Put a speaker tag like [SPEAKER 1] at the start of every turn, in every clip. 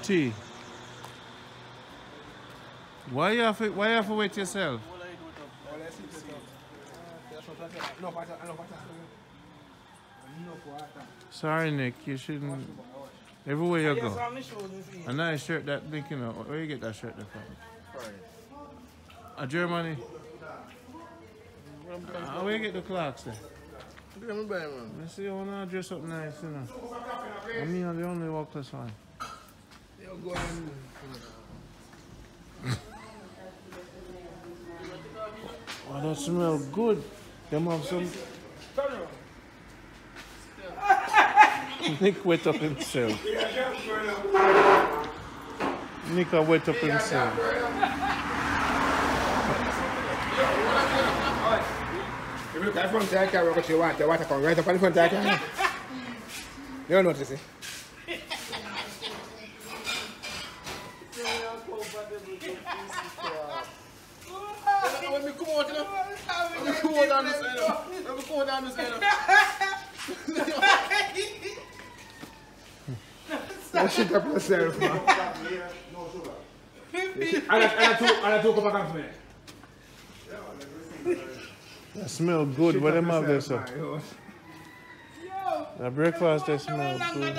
[SPEAKER 1] Tea. Why you have to wait yourself? Sorry, Nick. You shouldn't. Everywhere you go. A nice shirt that Nick, you know. Where you get that shirt from? A Germany. Where you get the clocks then? Let's see, I want to dress up nice, you know. I mean, I'm the only workless one. Oh, that smells good. Them have some. Nick wet up himself. Nick wet up himself.
[SPEAKER 2] If you look at the front tire, carry what you want, the water come right up on the front tire. You don't notice it. Let me come out, you know. Let me come out down this side. Let me come out down this side. Shut up yourself, man. And I took up a coffee.
[SPEAKER 1] That smell good. What them have there, sir? The breakfast, they smell good.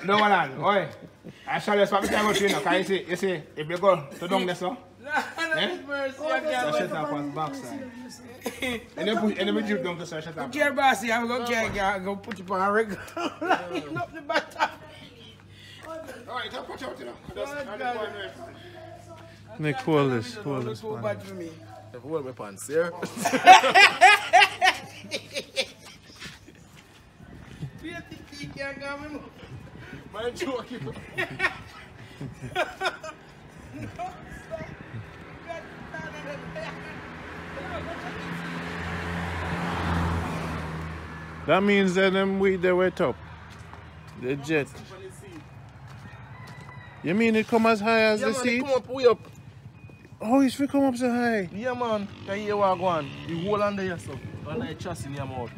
[SPEAKER 2] No one on. Oi. I shall just probably tell you, because you see, if you go to down there, so. So shut up on the backside. And then we drip down to so shut up.
[SPEAKER 3] Okay, bossy, I'm going to go put you on a rig. Not the butter.
[SPEAKER 2] Alright, don't put out, you know.
[SPEAKER 1] Nick, hold this. Hold this.
[SPEAKER 3] Too bad for me.
[SPEAKER 2] Hold my pants, sir. Man, joking.
[SPEAKER 1] That means that them they wet up. The jet. You mean it come as high as the seat?
[SPEAKER 2] Yeah, man, it come up way up.
[SPEAKER 1] Oh, it's will come up so high.
[SPEAKER 2] Yeah, man. Can you hear what go on? The whole under here, so. Under the chassis in your mouth.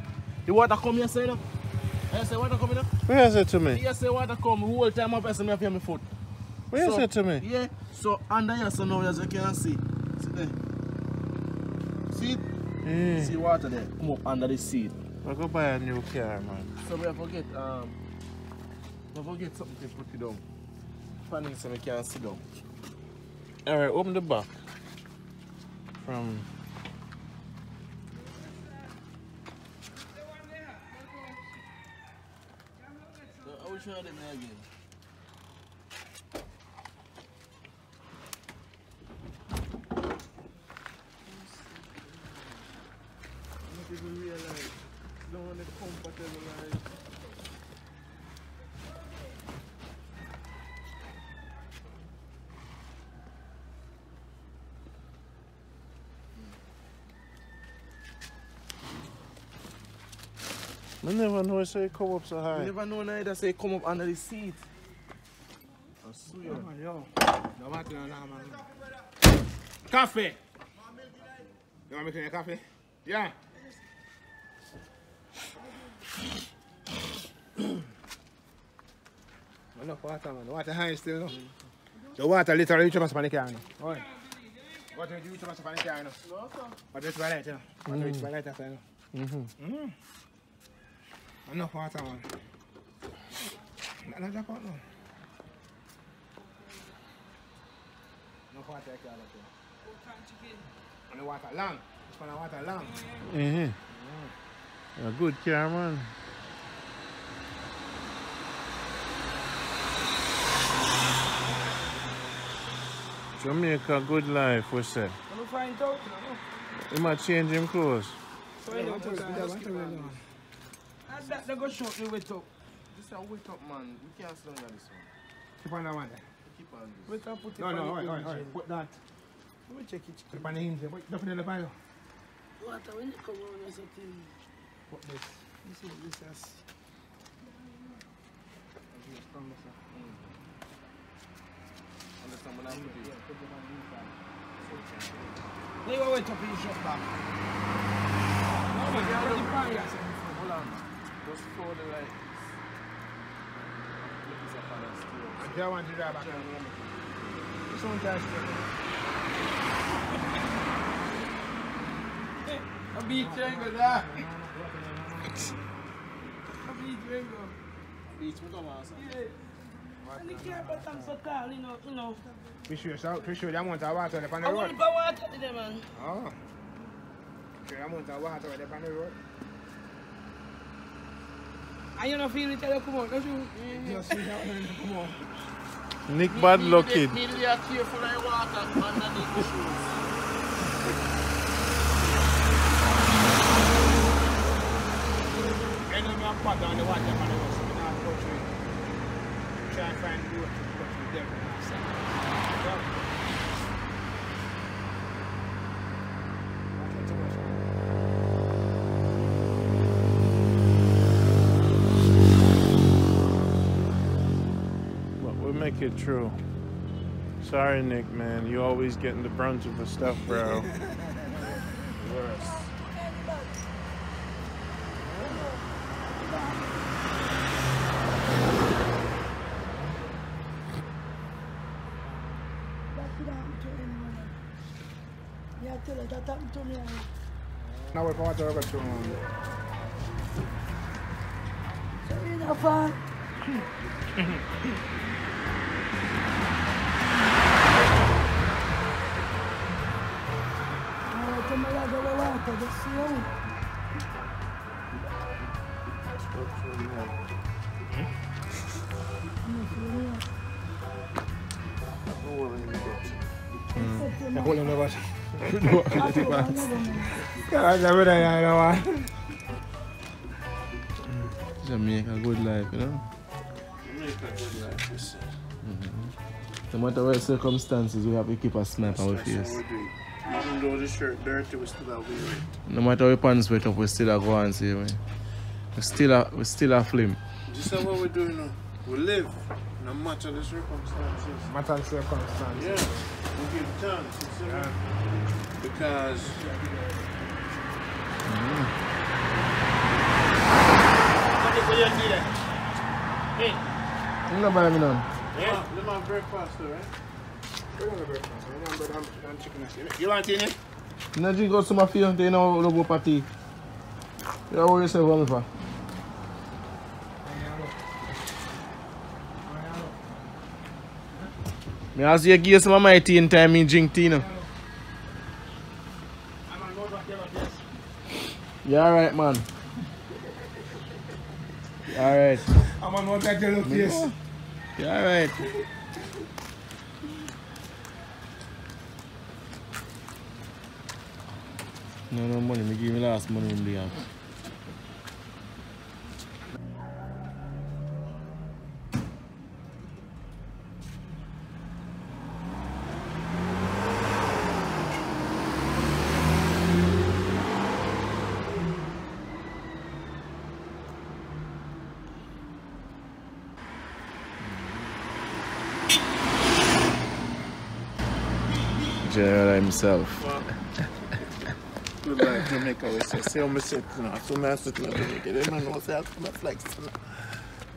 [SPEAKER 2] The water come here, say, no? I say water come here?
[SPEAKER 1] Where is it to me?
[SPEAKER 2] Yes, say water come. The whole time up, I say me feel my foot.
[SPEAKER 1] Where is it to me?
[SPEAKER 2] Yeah. So under here, so now as you can see. See there. See it?
[SPEAKER 1] Yeah.
[SPEAKER 2] See water there. Come up under the seat.
[SPEAKER 1] I'll go buy a new car, man.
[SPEAKER 2] So we forget something to put it down. Funny so we can sit down.
[SPEAKER 1] Alright, open the back. From
[SPEAKER 2] I will show them again. People realize, don't want to comfortable life.
[SPEAKER 1] I never know say it come up so high.
[SPEAKER 2] You never know neither say come up under the seat. I swear.
[SPEAKER 3] Yo.
[SPEAKER 2] No matter now, man. Coffee. You want me to make a coffee? Yeah. Enough water, man. The water high still, no? The water literally reach up on the car, no? Oi. Water reach up on the car, no? Water reach by light, you know? Water reach by light after, you know? Enough water, man. Not drop out, no? Enough water, I can't look, and the water long. It's for the water long.
[SPEAKER 1] A good car, man. Jamaica, good life, we say.
[SPEAKER 3] I'm find out.
[SPEAKER 1] He might change him clothes.
[SPEAKER 3] So they go show you wet up.
[SPEAKER 2] This is a wet up, man. We can't slow down this one. Keep on that one there. Keep on this.
[SPEAKER 3] Wet up, put it
[SPEAKER 2] No,
[SPEAKER 3] on the
[SPEAKER 2] alright. Put that.
[SPEAKER 3] Let me check it.
[SPEAKER 2] Keep on the hinge there. Don't in the pile.
[SPEAKER 3] Water, when you come over, there's a thing.
[SPEAKER 2] Put this.
[SPEAKER 3] This is
[SPEAKER 2] Understand what I'm doing?
[SPEAKER 3] Yeah, put it on the inside. Now you wait up in your shop back.
[SPEAKER 2] Hold on.
[SPEAKER 1] Just for the lights.
[SPEAKER 2] I don't want to drive back. This one tries
[SPEAKER 3] A beach triangle there. A beach triangle.
[SPEAKER 1] Beach, we come on, son.
[SPEAKER 3] Yeah. And the care about them so tall, you know.
[SPEAKER 2] We show the amount of water on the road.
[SPEAKER 3] I want to go water to them, man.
[SPEAKER 2] Oh. Show the amount of water on the road.
[SPEAKER 3] And you don't feel it till you come out, don't you?
[SPEAKER 2] Just see how it come on.
[SPEAKER 1] Nick bad lucky.
[SPEAKER 4] Need to be careful of the water underneath the shoes.
[SPEAKER 2] And I'm not put down the water on the road, so we don't go through it. Try and find the road to go through them and outside.
[SPEAKER 1] But we'll make it true. Sorry, Nick, man. You always getting the brunt of the stuff, bro. Worse.
[SPEAKER 5] Yeah, tell her that happened to me.
[SPEAKER 2] Now we're going to go to
[SPEAKER 5] So you know, fun. Come on, I go water, just slow.
[SPEAKER 2] hold on the water.
[SPEAKER 6] Jamaica good life, you know?
[SPEAKER 1] Make a good life, you said.
[SPEAKER 6] No matter what circumstances, we have to keep a smile on our
[SPEAKER 1] That's
[SPEAKER 6] face.
[SPEAKER 1] how we do it. Even though the shirt dirty, we still have wear it.
[SPEAKER 6] No matter what pants wet up, we still go and see me. We still a film.
[SPEAKER 1] This is what we're doing now. We live, no matter the circumstances.
[SPEAKER 2] Matter of circumstances.
[SPEAKER 1] Yeah, we give chance, you see? Because
[SPEAKER 2] Hey,
[SPEAKER 6] You don't buy me none.
[SPEAKER 1] yeah, let my breakfast, right?
[SPEAKER 2] you want in it?
[SPEAKER 6] You don't drink out some of you, you know, no go party. You don't worry yourself on for. Me ask you give some of my tea in time, me drink tea, no? You alright, man? You alright?
[SPEAKER 2] I'm on that yellow face.
[SPEAKER 6] You alright? No money, me give me last money in the house. General himself.
[SPEAKER 1] Good like Jamaica, we say, see how me sit, you know, so I sit in Jamaica, they don't know, say, I come and flex, you know.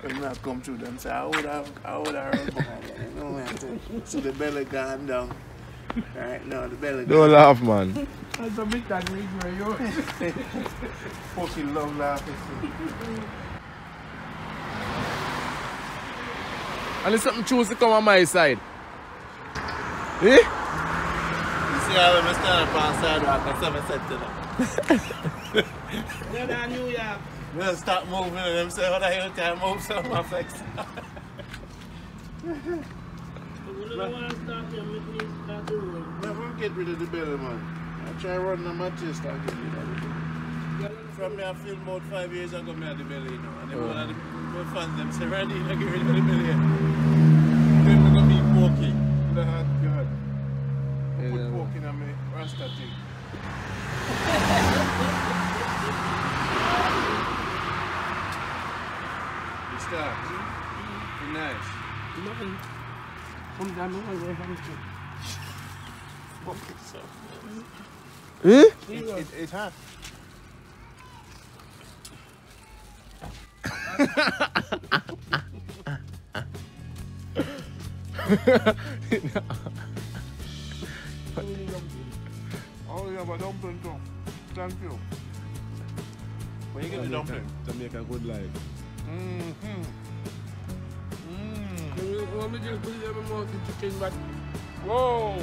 [SPEAKER 1] When I come through them, say, I would have run behind, you know, so the belly gone down. Right now, the belly
[SPEAKER 6] Don't laugh, man.
[SPEAKER 3] That's a bit that reason where you're.
[SPEAKER 1] fucking love laughing.
[SPEAKER 6] And if something choose to come on my side. Eh?
[SPEAKER 1] You see how we stand up on sidewalk at 7 cents,
[SPEAKER 3] You're down New York.
[SPEAKER 1] we don't start moving and them say, how the hell can I move some of flex?
[SPEAKER 3] We don't want to stop them with me start the road.
[SPEAKER 1] Never get rid of the belly, man. I try run on my chest and get rid of it. From me, I feel about 5 years ago, me had the belly, you know. And then one of the fans, them say, ready, I get rid of the belly. Then we're going to be pokey. Go ahead. Put poking on me, Rasta thing. You start. Be nice.
[SPEAKER 3] Nothing. Come down the way from the tree.
[SPEAKER 1] Fuck yourself.
[SPEAKER 6] Eh?
[SPEAKER 2] It's hot.
[SPEAKER 6] Oh, you have a dumpling too. Thank you. When you get the dumpling?
[SPEAKER 2] To make a good life.
[SPEAKER 3] Let me just put it in my mouth, the chicken back.
[SPEAKER 6] Whoa!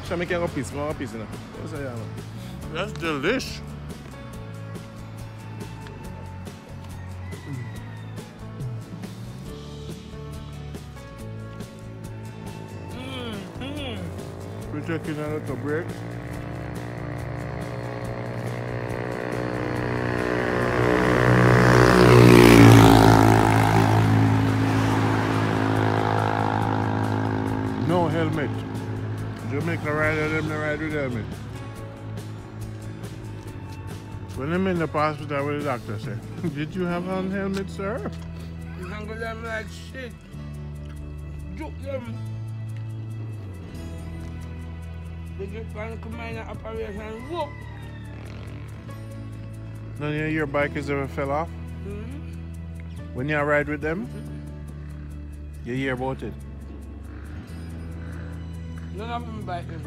[SPEAKER 2] Shall I make a piece? More piece, you know? What's that, man?
[SPEAKER 6] That's delish. We're taking a little break. No helmet. Jamaica rider, them they ride with helmet. When I'm in the hospital, what the doctor say? Did you have on helmet, sir?
[SPEAKER 3] You handle them like shit. Juke them. They get one combine operation, whoop.
[SPEAKER 6] None of your bikers ever fell off? When you ride with them? You hear about it?
[SPEAKER 3] None of them bite them.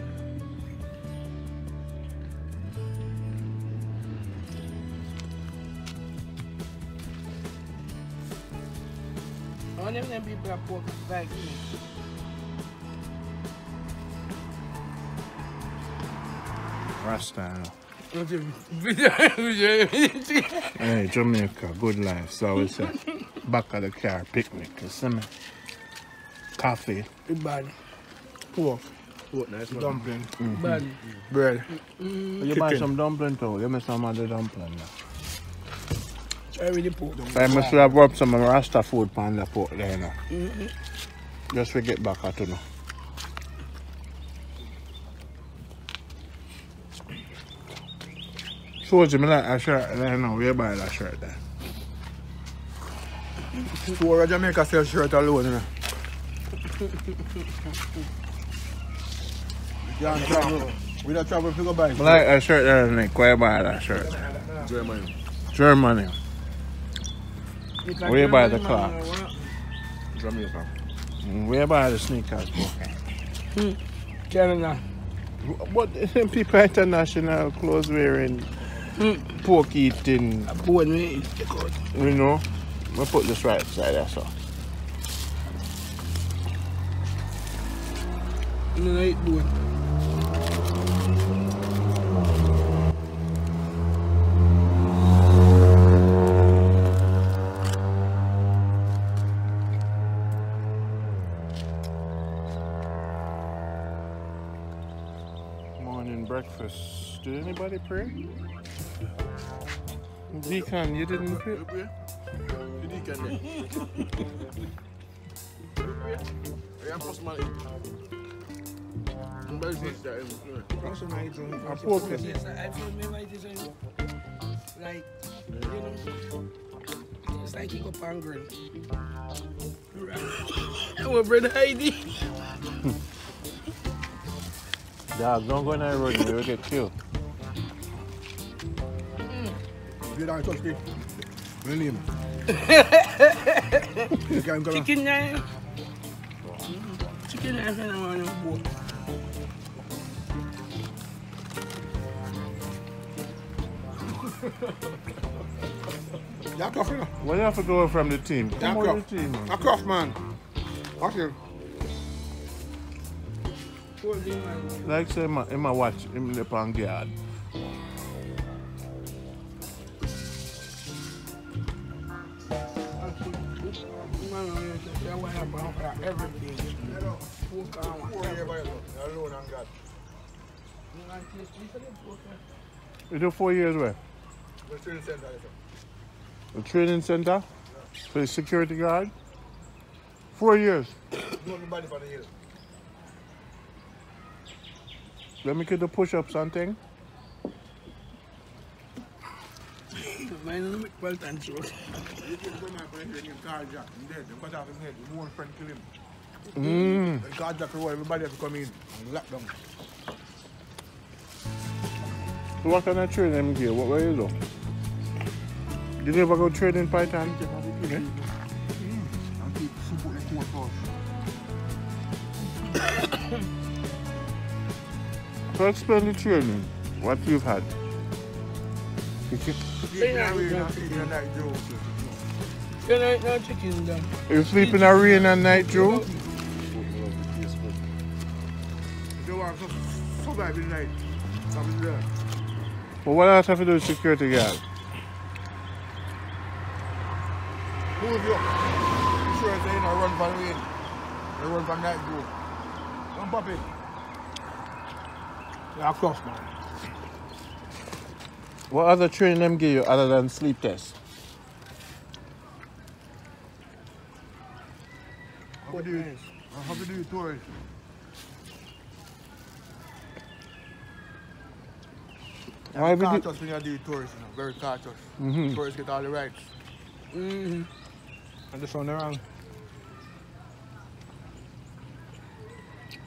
[SPEAKER 3] All them people are poor like me.
[SPEAKER 6] Rasta.
[SPEAKER 3] Hey,
[SPEAKER 6] Hey, Jamaica, good life. So we say, back of the car, picnic, you see me? Coffee,
[SPEAKER 3] bad.
[SPEAKER 6] pork,
[SPEAKER 2] Nice one.
[SPEAKER 6] dumpling,
[SPEAKER 3] Bad.
[SPEAKER 6] bread. You buy
[SPEAKER 2] Chicken.
[SPEAKER 6] some dumpling too? Give me some of the dumpling now.
[SPEAKER 3] Try with the pork.
[SPEAKER 6] I must have rubbed some of my Rasta food pan the pork there now. Just to get back at you now. So you me like a shirt there now, where you buy that shirt there?
[SPEAKER 2] Tour of Jamaica sell shirt alone, you know. You can't travel. We don't travel if you go buy.
[SPEAKER 6] I like a shirt there, Nick. Where you buy that shirt?
[SPEAKER 2] Germany.
[SPEAKER 6] Germany. Where you buy the clocks?
[SPEAKER 2] Jamaica.
[SPEAKER 6] Where you buy the sneakers, bro?
[SPEAKER 3] Canada.
[SPEAKER 6] But them people international clothes wearing, pork eating,
[SPEAKER 3] Poor me.
[SPEAKER 6] you know. We put this right side there, so.
[SPEAKER 3] No, I eat bone.
[SPEAKER 6] Morning breakfast. Did anybody pray? Deacon, you didn't pray?
[SPEAKER 2] You deacon there. Yeah, first man eat. Nobody first there.
[SPEAKER 6] A pork.
[SPEAKER 3] Yes, I feel me like this. Like, you know, it's like you go pan grill. I'm a bread Heidi.
[SPEAKER 6] Dog, don't go in that road, you will get killed.
[SPEAKER 2] You don't touch me. My name. You can't go.
[SPEAKER 3] Chicken knife. Chicken knife and I want to boat.
[SPEAKER 2] You're tough, you know.
[SPEAKER 6] Why you have to go from the team?
[SPEAKER 2] You're
[SPEAKER 6] Come on
[SPEAKER 2] tough.
[SPEAKER 6] the team, man.
[SPEAKER 2] A craft man. Okay.
[SPEAKER 6] Like say, in my watch, him lip on guard. You do 4 years where?
[SPEAKER 2] The training center.
[SPEAKER 6] The training center? For the security guard? 4 years.
[SPEAKER 2] Nobody for the year.
[SPEAKER 6] Let me get the push-ups and thing.
[SPEAKER 3] Mine is a belt and short.
[SPEAKER 2] You can go now for your car jack. I'm dead. They cut off his head. You won't friend kill him. Because Jack Road, everybody have to come in and lock down.
[SPEAKER 6] So what kind of training give? What were you do? Did you ever go training Python? Yeah.
[SPEAKER 2] And keep super the court first.
[SPEAKER 6] So explain the training. What you've had.
[SPEAKER 3] You know, no chicken them.
[SPEAKER 6] You sleep in a rain and night, Joe?
[SPEAKER 2] They want to survive the night. Something there.
[SPEAKER 6] Well, what else have to do with security guard?
[SPEAKER 2] Move you. Sure, they don't run for rain. They run for night, Joe. Don't pop it.
[SPEAKER 3] Yeah, of course, man.
[SPEAKER 6] What other training them give you other than sleep test?
[SPEAKER 2] How do you tours?
[SPEAKER 6] Why would you-
[SPEAKER 2] Cautious when you do tours, you know, very cautious. Tourists get all the rights.
[SPEAKER 3] Mm-hmm.
[SPEAKER 2] And the sun around.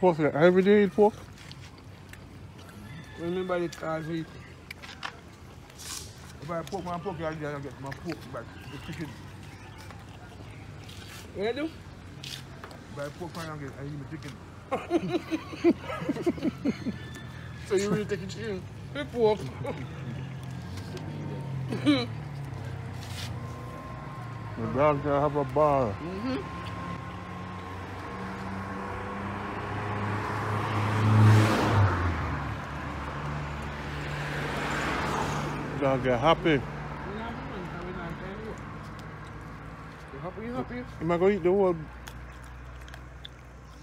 [SPEAKER 6] Pork, every day you eat pork?
[SPEAKER 3] Remember the cars we
[SPEAKER 2] If I poke my poke, I get my poke back. The chicken.
[SPEAKER 3] What do?
[SPEAKER 2] If I poke my get, I eat my chicken.
[SPEAKER 3] So you really take it chicken? We pork.
[SPEAKER 6] The dog can have a bar. Dog get happy.
[SPEAKER 3] You happy? You happy?
[SPEAKER 6] You might go eat the whole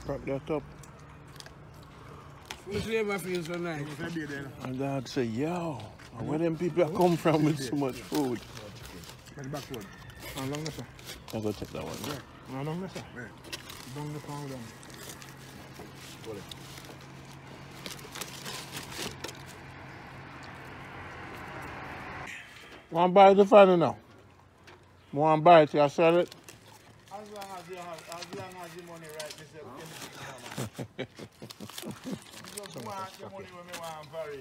[SPEAKER 6] crap that up.
[SPEAKER 3] This flavor feels so nice.
[SPEAKER 6] And dog say, yo, where them people come from with so much food?
[SPEAKER 2] Back backward. How long is that?
[SPEAKER 6] I'll go take that one.
[SPEAKER 2] Where? How long is that? Where? Down the pound down. Hold it.
[SPEAKER 6] Want to buy the final now? Want to buy it, you sell it?
[SPEAKER 2] As long as the money right, this is just want the money when me want vary.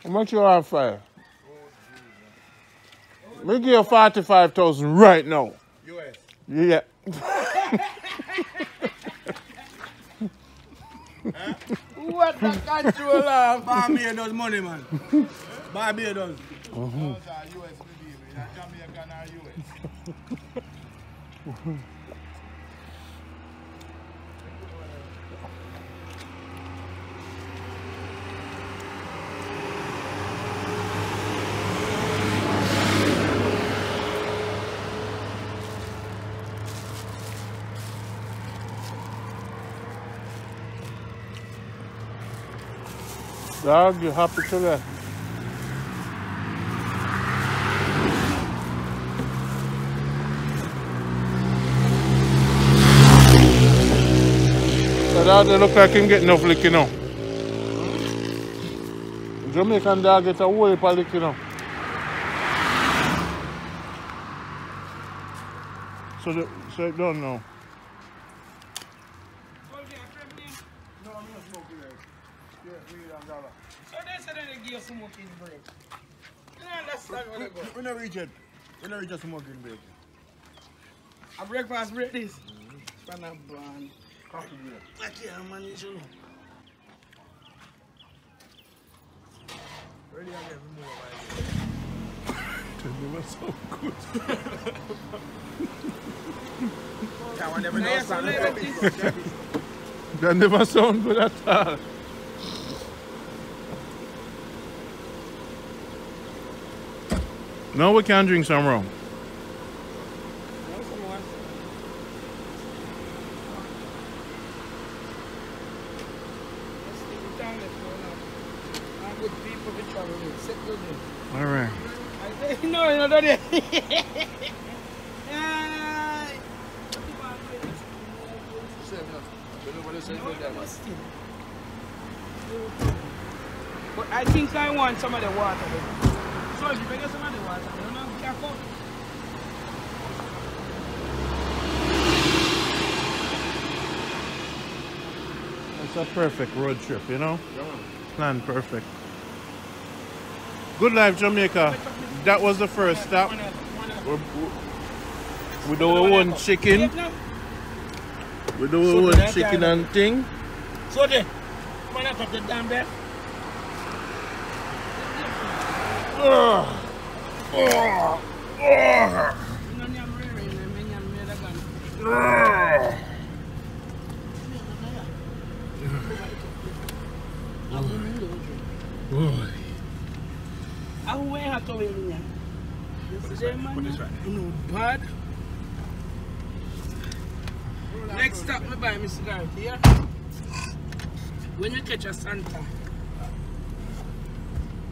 [SPEAKER 6] How much you want for it? Me give you 45,000 right now.
[SPEAKER 2] US.
[SPEAKER 6] Yeah.
[SPEAKER 3] What a controller!
[SPEAKER 2] Barbados money, man. Barbados.
[SPEAKER 6] Uh-huh.
[SPEAKER 2] Those are US, baby. Jamaican or US.
[SPEAKER 6] Dog, you happy today? So dog, they look like him get enough lick, you know. Jamaican dog get a whole heap of lick, you know. So it don't know.
[SPEAKER 3] So they said they give you smoking break. You don't understand what they go.
[SPEAKER 2] We don't reach it. We don't reach a smoking break.
[SPEAKER 3] A breakfast break this. Pan a brand.
[SPEAKER 2] Coffee break.
[SPEAKER 3] I can't manage you know.
[SPEAKER 2] Ready again, we move
[SPEAKER 6] They were so good.
[SPEAKER 2] That one never
[SPEAKER 3] Yes,
[SPEAKER 2] knows.
[SPEAKER 3] I never did.
[SPEAKER 6] That never sound good at all. No, we can drink some rum. All right.
[SPEAKER 3] No, don't it. But I think I want some of the water. So if you bring us some of the water, you don't have to careful.
[SPEAKER 6] It's a perfect road trip, you know? Planned perfect. Good Life Jamaica. That was the first stop. We do our own chicken. We do our own chicken and thing.
[SPEAKER 3] So there, man, I cut the damn there. I went out to him. No bad. Next stop, me buy me cigarette here. When you catch a Santa.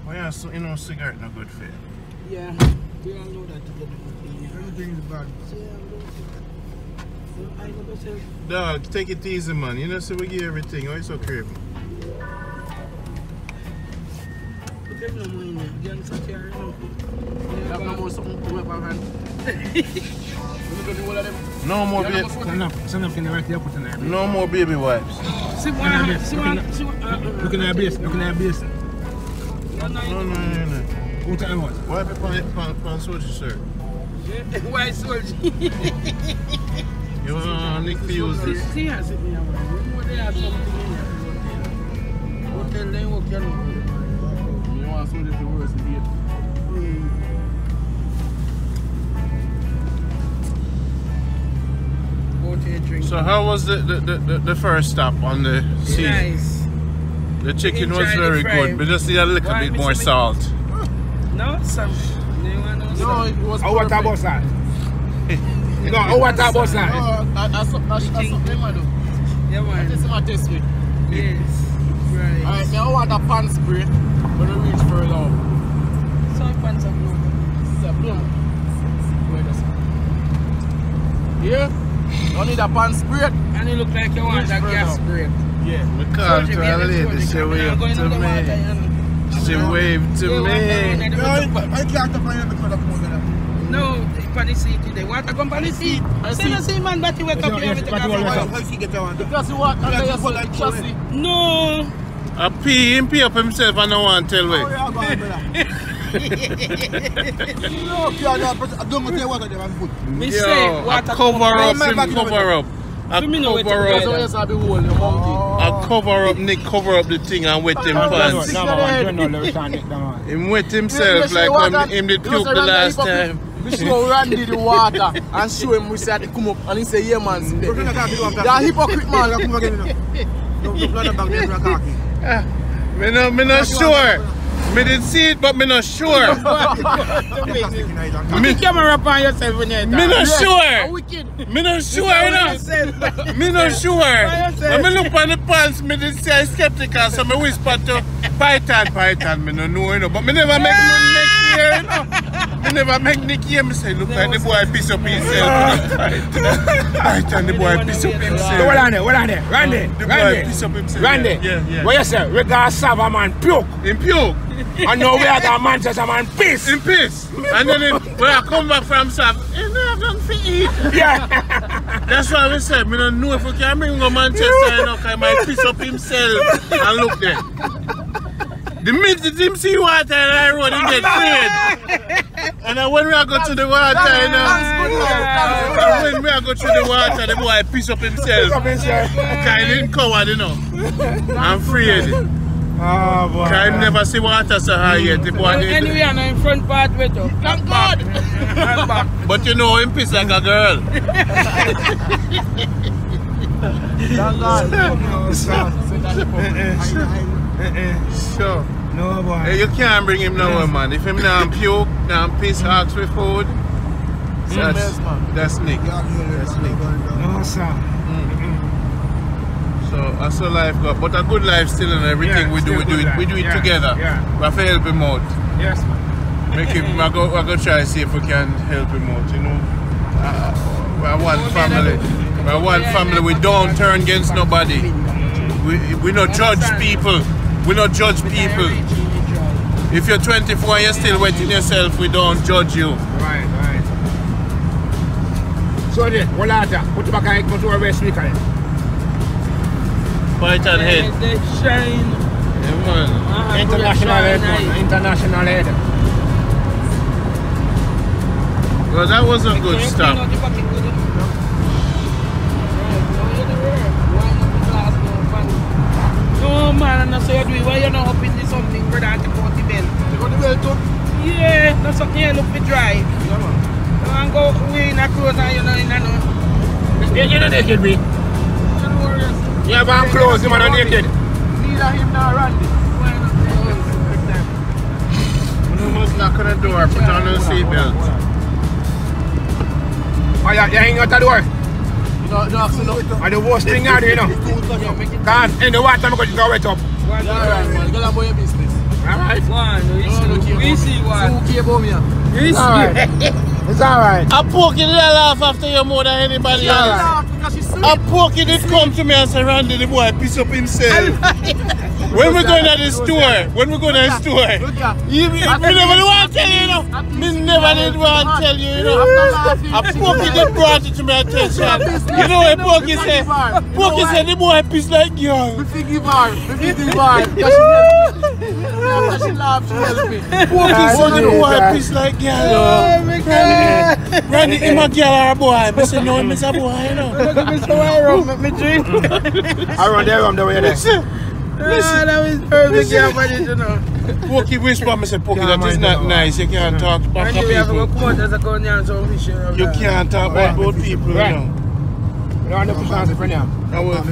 [SPEAKER 6] Oh yeah, so you know cigarette no good for you.
[SPEAKER 3] Yeah, we all know that together.
[SPEAKER 2] Everything is bad.
[SPEAKER 6] Dog, take it easy, man. You know, so we give everything. Why you so crazy?
[SPEAKER 3] There's no money in there. You understand, you know?
[SPEAKER 4] You have no more something to work on.
[SPEAKER 6] No more baby.
[SPEAKER 2] Stand up in the right here, put in there.
[SPEAKER 6] No more baby wipes.
[SPEAKER 3] See one, see one, see one.
[SPEAKER 2] Look in the base, look in the base.
[SPEAKER 6] No.
[SPEAKER 2] Put it what?
[SPEAKER 6] Wipe it on soldier, sir.
[SPEAKER 3] Why soldier?
[SPEAKER 6] You want Nick to use this?
[SPEAKER 3] See, I sit me around. You know they have something in there. Hotel, they work here.
[SPEAKER 4] You want soldier to work in here.
[SPEAKER 6] So how was the first stop on the sea?
[SPEAKER 3] Nice.
[SPEAKER 6] The chicken was
[SPEAKER 3] Enjoy the
[SPEAKER 6] very
[SPEAKER 3] fry.
[SPEAKER 6] good. We just need a little bit more salt.
[SPEAKER 3] No, some.
[SPEAKER 4] No, it was
[SPEAKER 2] Oh, what
[SPEAKER 4] perfect.
[SPEAKER 2] about that? No, oh, what about that?
[SPEAKER 4] That's something I do.
[SPEAKER 3] Yeah, man.
[SPEAKER 4] This is my test week.
[SPEAKER 3] Yes. Right.
[SPEAKER 4] Alright, now I want a pan spray when I reach for it all.
[SPEAKER 3] So pants are blue.
[SPEAKER 4] It's a bloom. Wait a second. Yeah? You need a pan spray?
[SPEAKER 3] And you look like you want a gas break.
[SPEAKER 4] Yeah.
[SPEAKER 6] We called to a lady, she waved to me. She waved to me.
[SPEAKER 2] I can't find the
[SPEAKER 3] No, company seat today. Water company seat. See the same man that you wake up here with the coffee.
[SPEAKER 4] Because you walk under your chassis.
[SPEAKER 3] No.
[SPEAKER 6] A him pee up himself and no one tell way.
[SPEAKER 3] Me say
[SPEAKER 6] Yo, a
[SPEAKER 3] water
[SPEAKER 6] cover up,
[SPEAKER 3] company.
[SPEAKER 6] him cover up. A
[SPEAKER 3] So me know it
[SPEAKER 6] cover
[SPEAKER 3] together.
[SPEAKER 6] up.
[SPEAKER 4] That's why you be holding your monkey.
[SPEAKER 6] A cover up, Nick cover up the thing and wet him pants. Him wet himself like when him did puke the last time.
[SPEAKER 4] We show Randy the water and show him we said to come up and he say, yeah man, see there. You're a hypocrite man.
[SPEAKER 6] Me not sure. Me did see it, but me not sure.
[SPEAKER 3] Me camera up on yourself when you're
[SPEAKER 6] Me not sure.
[SPEAKER 4] Wicked.
[SPEAKER 6] Me not sure, you know. Me not sure. When me look on the pants, me did say skeptical, so me whisper to Python, me no know, you know. But me never make Nick here, you know. Me never make Nick here. Me say, look like the boy piss up himself. Python, the boy piss up himself.
[SPEAKER 2] What on there? Randy.
[SPEAKER 6] The boy piss up himself.
[SPEAKER 2] Randy.
[SPEAKER 6] Yeah.
[SPEAKER 2] What you say? We got Sava man puke.
[SPEAKER 6] In puke.
[SPEAKER 2] And now we got Manchester man piss.
[SPEAKER 6] In piss. And then when I come back from South, you know I've done for eat.
[SPEAKER 2] Yeah.
[SPEAKER 6] That's why we said, I don't know if we can bring him Manchester, you know, because he might piss up himself and look there. The minute him see water and I road, he get afraid. And then when we are go to the water, you know, and when we are go to the water, the boy piss up himself. Because he didn't cover, you know. I'm afraid.
[SPEAKER 2] Oh boy.
[SPEAKER 6] Because he never see water so high yet. The boy
[SPEAKER 3] Anyway, I'm in front part with you. Thank God. I'm back.
[SPEAKER 6] But you know him piss like a girl. Sure.
[SPEAKER 2] No boy.
[SPEAKER 6] Hey, you can't bring him nowhere, man. If him now puke, now piss, ask for food, that's Nick. That's Nick.
[SPEAKER 2] No sir.
[SPEAKER 6] So that's how life got. But a good life still and everything we do it together.
[SPEAKER 2] Yeah.
[SPEAKER 6] We have to help him out.
[SPEAKER 2] Yes man.
[SPEAKER 6] Make him I go try to see if we can help him out, you know. We're one family. We're one family. We don't turn against nobody. We don't judge people. We don't judge people. If you're 24 and you're still wetting yourself, we don't judge you.
[SPEAKER 2] Right. So then, what later? Put back and go to a rest week.
[SPEAKER 6] Python head.
[SPEAKER 3] They shine.
[SPEAKER 6] Yeah, man.
[SPEAKER 2] International head, man. International head.
[SPEAKER 6] Well, that was a good stop.
[SPEAKER 3] No man, that's how you do it. Why you not up in this something, brother, at the 40 bell?
[SPEAKER 4] You got the bell too?
[SPEAKER 3] Yeah, that's something you look for dry.
[SPEAKER 4] Yeah, man.
[SPEAKER 3] You want to go away in a clothes and you know in a no.
[SPEAKER 2] You know naked, me. Yeah, but I'm close, man, I'm naked.
[SPEAKER 4] Neither him nor Randy.
[SPEAKER 6] You must knock on the door, put on the seatbelt.
[SPEAKER 2] Oh, you hang out the door.
[SPEAKER 4] No, absolutely.
[SPEAKER 2] And the worst thing you do, you know. Because in the water, I'm going to go wet up.
[SPEAKER 4] Alright, man. Go about your business.
[SPEAKER 2] Alright?
[SPEAKER 3] We see what.
[SPEAKER 4] 2K about me.
[SPEAKER 2] It's alright. It's alright.
[SPEAKER 6] I'm poking the laugh after you more than anybody else. I'm poking it come to me and say, Randy, the boy piss up himself. When we going to the store, you never want to tell you, you know. Me never did want to tell you, you know. I'm poking it brought it to my attention. You know what Pokey said? Pokey said the boy piss like girl.
[SPEAKER 4] We think give her. She laughed, she helped me.
[SPEAKER 6] Pokey said the boy piss like girl.
[SPEAKER 3] Oh my God.
[SPEAKER 6] Randy, him a girl or a boy? I said, no, him is a boy, you know.
[SPEAKER 3] Look at me so I run, make me drink.
[SPEAKER 2] I run there, I'm the way there.
[SPEAKER 6] Listen.
[SPEAKER 3] That was perfect, yeah, but you know.
[SPEAKER 6] Pokey whisper, I said, Pokey, that is not nice. You can't talk about
[SPEAKER 3] And we have to go
[SPEAKER 6] people.
[SPEAKER 3] come out as a gun and some fish.
[SPEAKER 6] You can't talk about people, you
[SPEAKER 2] Right.
[SPEAKER 6] know.
[SPEAKER 2] You don't have no fish on the front now.
[SPEAKER 6] I will.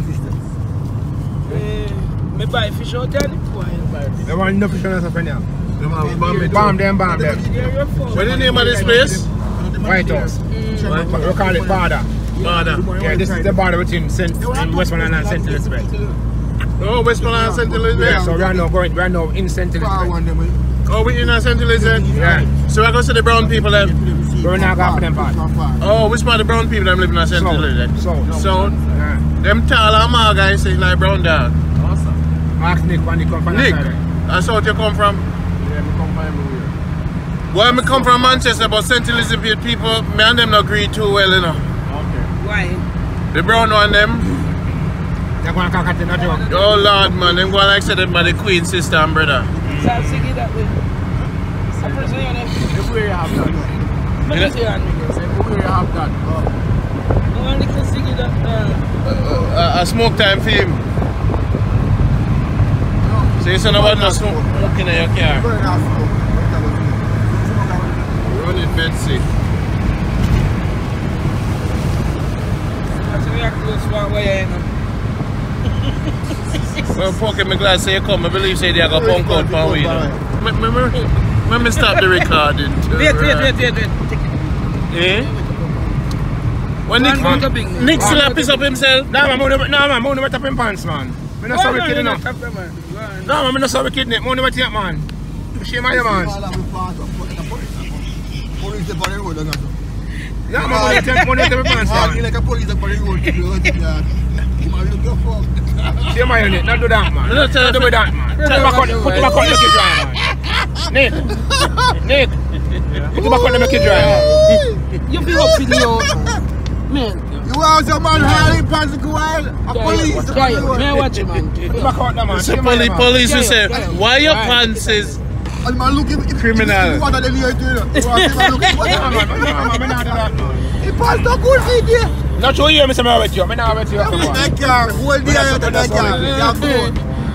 [SPEAKER 3] Me buy fish out there.
[SPEAKER 2] You want no fish on the front now.
[SPEAKER 6] Bomb
[SPEAKER 2] Bomb them.
[SPEAKER 6] What's the name of this place?
[SPEAKER 2] White House. We call it border.
[SPEAKER 6] Border.
[SPEAKER 2] Yeah, this is the border between Westmoreland and St. Elizabeth.
[SPEAKER 6] Oh, Westmoreland and St. Elizabeth.
[SPEAKER 2] Yeah, so we are now in St. Elizabeth.
[SPEAKER 6] Oh, we in St. Elizabeth?
[SPEAKER 2] Yeah.
[SPEAKER 6] So I go to the brown people that.
[SPEAKER 2] We're not going for them part.
[SPEAKER 6] Oh, which part of the brown people that live in St. Elizabeth? So,
[SPEAKER 2] Yeah.
[SPEAKER 6] them tall and my guys say like brown dog.
[SPEAKER 2] Ask Nick when he come from
[SPEAKER 6] Nick,
[SPEAKER 2] that side.
[SPEAKER 6] that's how you come from?
[SPEAKER 4] Yeah, we come from everywhere.
[SPEAKER 6] Well, I come from Manchester, but St. Elizabeth people, me and them not agree too well, you know.
[SPEAKER 3] Why?
[SPEAKER 6] The brown one, them.
[SPEAKER 2] They're going to conquer the joke.
[SPEAKER 6] Oh Lord, man, them going like say them by the Queen sister and brother.
[SPEAKER 3] So I'll sing it that way.
[SPEAKER 4] Everywhere you have that. Everywhere you have that.
[SPEAKER 6] A smoke time for him. So you say nobody no smoking in your car. Run it, Betsy. Well, poking my glass say you come, I believe say they are going to punk out for weed. Let me stop the recording.
[SPEAKER 3] Wait.
[SPEAKER 6] Eh? When Nick still piss up himself?
[SPEAKER 2] No, man, I'm only wet up in pants, man. I'm not so wicked enough. No, man, I'm not so wicked, Nick. I'm only wet up, man. Shame on you, man.
[SPEAKER 4] Police the body road,
[SPEAKER 2] Yeah, man, only wet up in pants, man.
[SPEAKER 4] like a police the body road.
[SPEAKER 2] Shame on you, Nick. Not do that, man. Not do that, man. Put him back on, make it dry, man. Nick. Put him back on, make it dry, man.
[SPEAKER 3] You feel up in your man.
[SPEAKER 4] You want some man hiding pants go wild? A police the body road.
[SPEAKER 3] Man, watch it, man.
[SPEAKER 2] Put him back on, man.
[SPEAKER 6] So police will say, why your pants is
[SPEAKER 4] And man look if
[SPEAKER 6] criminal?
[SPEAKER 4] What are they here to do?
[SPEAKER 2] No, man, not do that, man.
[SPEAKER 4] The pants not good for you.
[SPEAKER 2] Not sure you, Mr. Mawet, you. I'm not wet you.
[SPEAKER 4] That car, hold the eye out of that car. You go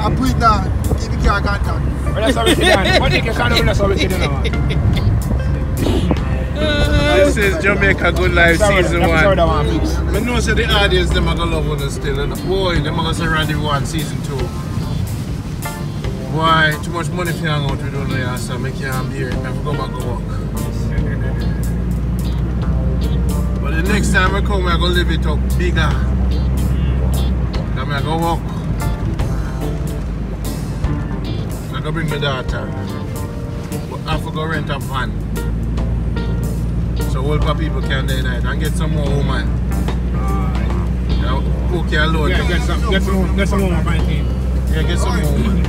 [SPEAKER 4] and put it down. Keep the car contact.
[SPEAKER 2] We're not so wicked, man. What do you think? We're not so wicked, you know, man.
[SPEAKER 6] This is Jamaica Good Life Season 1.
[SPEAKER 2] I
[SPEAKER 6] know say the audience them are gonna love us still, and boy, them are gonna say Randy 1 Season 2. Why? Too much money for hang out with on there, so I can't be here. I have to go back to work. But the next time I come, I'm gonna live it up bigger. I'm gonna walk. I'm gonna bring my daughter. But I have to go rent a van. So all people can day night and get some more woman. Cook you alone.
[SPEAKER 2] Yeah, get some more on my team.
[SPEAKER 6] Yeah, get some more woman.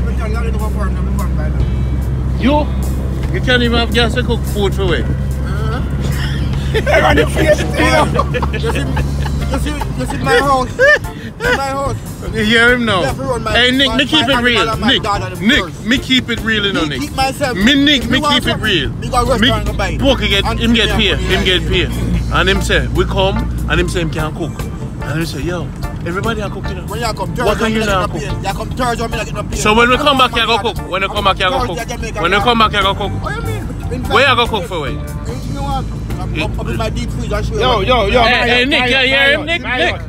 [SPEAKER 6] You can't even have gas to cook food for it.
[SPEAKER 4] You see my house? my house.
[SPEAKER 6] You hear him now?
[SPEAKER 4] Yeah, if you run my-
[SPEAKER 6] Hey Nick,
[SPEAKER 4] my-
[SPEAKER 6] me keep
[SPEAKER 4] my
[SPEAKER 6] it real.
[SPEAKER 4] animal and my
[SPEAKER 6] Nick,
[SPEAKER 4] dog and the
[SPEAKER 6] Nick,
[SPEAKER 4] birds.
[SPEAKER 6] me keep it real, you know,
[SPEAKER 4] Me
[SPEAKER 6] Nick.
[SPEAKER 4] keep myself.
[SPEAKER 6] Me Nick,
[SPEAKER 4] If
[SPEAKER 6] me
[SPEAKER 4] you want
[SPEAKER 6] keep it
[SPEAKER 4] something,
[SPEAKER 6] real.
[SPEAKER 4] me go restaurant and buy it.
[SPEAKER 6] Poker get
[SPEAKER 4] And
[SPEAKER 6] him get
[SPEAKER 4] feed me
[SPEAKER 6] paid,
[SPEAKER 4] and
[SPEAKER 6] him
[SPEAKER 4] put
[SPEAKER 6] get
[SPEAKER 4] me
[SPEAKER 6] paid.
[SPEAKER 4] in.
[SPEAKER 6] And him say, we come, and him say him can't cook. And him say, yo, everybody are cooking.
[SPEAKER 4] When you come
[SPEAKER 6] What can
[SPEAKER 4] Thursday,
[SPEAKER 6] you
[SPEAKER 4] me
[SPEAKER 6] now
[SPEAKER 4] not
[SPEAKER 6] cook?
[SPEAKER 4] get no pay. You come Thursday, me not get no pay.
[SPEAKER 6] So when we come back here, go cook. When we come back here, go cook. When we come back here, go cook.
[SPEAKER 4] What do you mean?
[SPEAKER 6] Where you go cook for?
[SPEAKER 4] You know what? I'm up in my deep freeze. I show you.
[SPEAKER 2] Yo,
[SPEAKER 6] Hey, Nick, you hear him?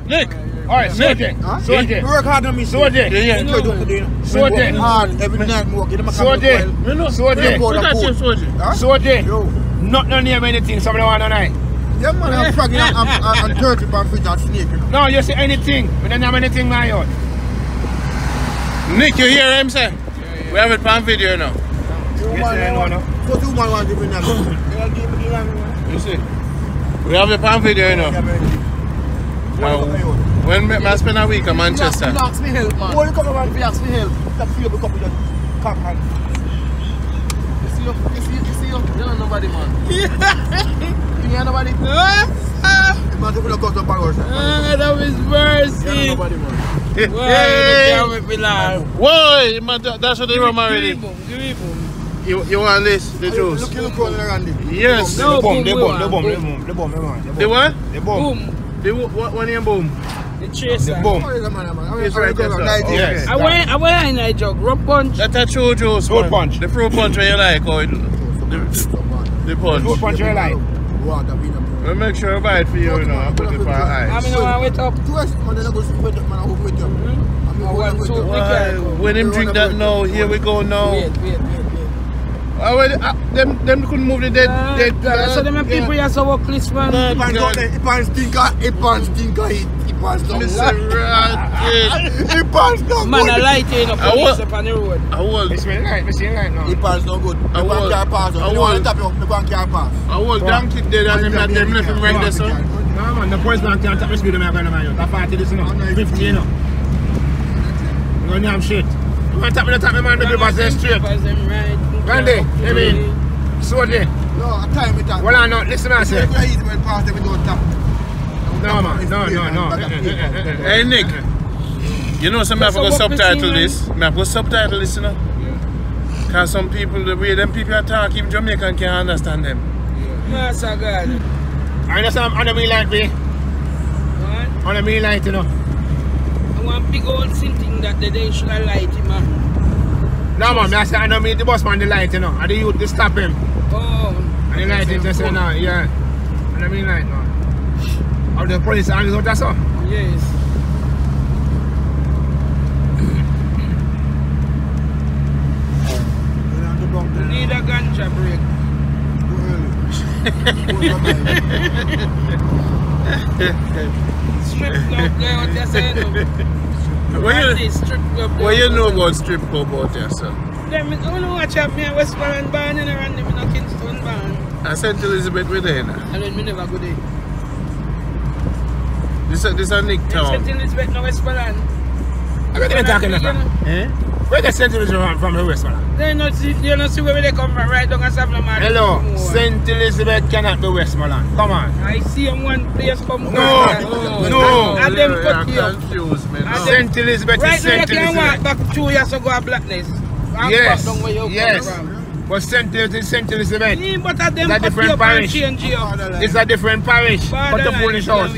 [SPEAKER 6] Nick.
[SPEAKER 2] Alright, Soje.
[SPEAKER 4] You
[SPEAKER 2] Soje.
[SPEAKER 4] work hard on me.
[SPEAKER 2] Soje.
[SPEAKER 6] Yeah.
[SPEAKER 4] You do it, you know.
[SPEAKER 2] Soje.
[SPEAKER 4] Work hard every night. More. Get them a
[SPEAKER 2] Soje.
[SPEAKER 6] No, no.
[SPEAKER 2] Soje.
[SPEAKER 6] Look at you, Soje.
[SPEAKER 2] Soje.
[SPEAKER 4] Yo.
[SPEAKER 2] Not no name anything, somebody want to know.
[SPEAKER 4] Yeah, man, I'm fragging. I'm 30 pound fish and snake, you know.
[SPEAKER 2] No, you say anything. We don't have anything, my yard.
[SPEAKER 6] Nick, you hear him say? We have it on video now.
[SPEAKER 4] So 2 man want to give me that.
[SPEAKER 6] You see? We have it on video now. When I spend a week in Manchester.
[SPEAKER 4] You ask me help, man. When you come around, if you ask me help, that's for you to come with your cock hand. You see, you don't know nobody, man. You hear nobody? Man, you could cut up our horse.
[SPEAKER 3] That was
[SPEAKER 4] You
[SPEAKER 3] mercy.
[SPEAKER 4] don't know nobody, man.
[SPEAKER 6] Whoa, man, that's what they run already. You want this? The juice?
[SPEAKER 4] Look on Randy.
[SPEAKER 6] Yes.
[SPEAKER 3] No.
[SPEAKER 2] The bomb.
[SPEAKER 6] The what?
[SPEAKER 2] The bomb.
[SPEAKER 3] Boom.
[SPEAKER 6] The what one name boom?
[SPEAKER 3] The chaser.
[SPEAKER 2] The bomb.
[SPEAKER 6] It's right there, sir.
[SPEAKER 2] Yes.
[SPEAKER 3] I went in a jug. Rum punch.
[SPEAKER 6] That's a true juice.
[SPEAKER 2] Fruit
[SPEAKER 6] man.
[SPEAKER 2] punch.
[SPEAKER 6] The fruit punch where you like, or the punch.
[SPEAKER 2] Fruit punch you like.
[SPEAKER 6] We'll make sure I buy it for you, you know, and put it for our
[SPEAKER 3] I
[SPEAKER 6] eyes.
[SPEAKER 3] mean, I went up.
[SPEAKER 6] When him drink that now, here we go now.
[SPEAKER 3] Wait.
[SPEAKER 6] Them couldn't move the dead.
[SPEAKER 3] So them people here so work list, man. Man, I light in up police up on the road.
[SPEAKER 6] I will.
[SPEAKER 2] It's really light. It's really light now.
[SPEAKER 6] I will donkey dead and him not them left him right there, son.
[SPEAKER 2] No, man, the police man can't tap me speed of my gun, man. That 40 this, you know. 50, you know. You don't have shit. You want to tap me, man, the people say straight. Randy, I mean, Soje. Well, I know, listen, I say. No, man, no.
[SPEAKER 6] Hey, Nick. You know, some people go subtitle this. I go subtitle this, you know. Because some people, the way them people are talking, even Jamaican can't understand them.
[SPEAKER 3] Master God.
[SPEAKER 2] I understand, on the mean light, be.
[SPEAKER 3] What?
[SPEAKER 2] On the mean light, you know.
[SPEAKER 3] I want big old thing that they should have light him, man.
[SPEAKER 2] No, man, I say, I don't mean the boss man, the light, you know. And the youth, they stop him.
[SPEAKER 3] Oh.
[SPEAKER 2] And the light, they say, no, yeah. On the mean light, no. Of the police, and what that's all.
[SPEAKER 3] Yes. You need a ganja break. Strip club there, what you saying?
[SPEAKER 6] What you know about strip club out there, sir?
[SPEAKER 3] Them, I don't watch out me at Westmoreland Barn and around them in a Kingston Barn.
[SPEAKER 6] I St. Elizabeth with there now.
[SPEAKER 3] And then me never go there.
[SPEAKER 6] This a Nick town.
[SPEAKER 3] St. Elizabeth, no Westmoreland.
[SPEAKER 2] Where they talking about?
[SPEAKER 6] Eh?
[SPEAKER 2] Where the St. Elizabeth from the Westmoreland?
[SPEAKER 3] They not see where they come from, right down at Savannah.
[SPEAKER 2] Hello, St. Elizabeth cannot be Westmoreland. Come on.
[SPEAKER 3] I see them one place come
[SPEAKER 2] No.
[SPEAKER 3] And them cut you up.
[SPEAKER 6] Confused, man.
[SPEAKER 3] And
[SPEAKER 6] No.
[SPEAKER 2] St. Elizabeth
[SPEAKER 3] Right
[SPEAKER 2] is
[SPEAKER 3] now you
[SPEAKER 2] St.
[SPEAKER 3] can walk
[SPEAKER 2] Elizabeth.
[SPEAKER 3] back 2 years ago at Blackness. And
[SPEAKER 2] Yes,
[SPEAKER 3] back down where you
[SPEAKER 2] yes.
[SPEAKER 3] come from.
[SPEAKER 2] But St. Elizabeth is St. Elizabeth.
[SPEAKER 3] Yeah, but at them
[SPEAKER 2] It's a
[SPEAKER 3] cut
[SPEAKER 2] different
[SPEAKER 3] you up and
[SPEAKER 2] parish.
[SPEAKER 3] change you up.
[SPEAKER 2] It's a different parish. But the foolish house.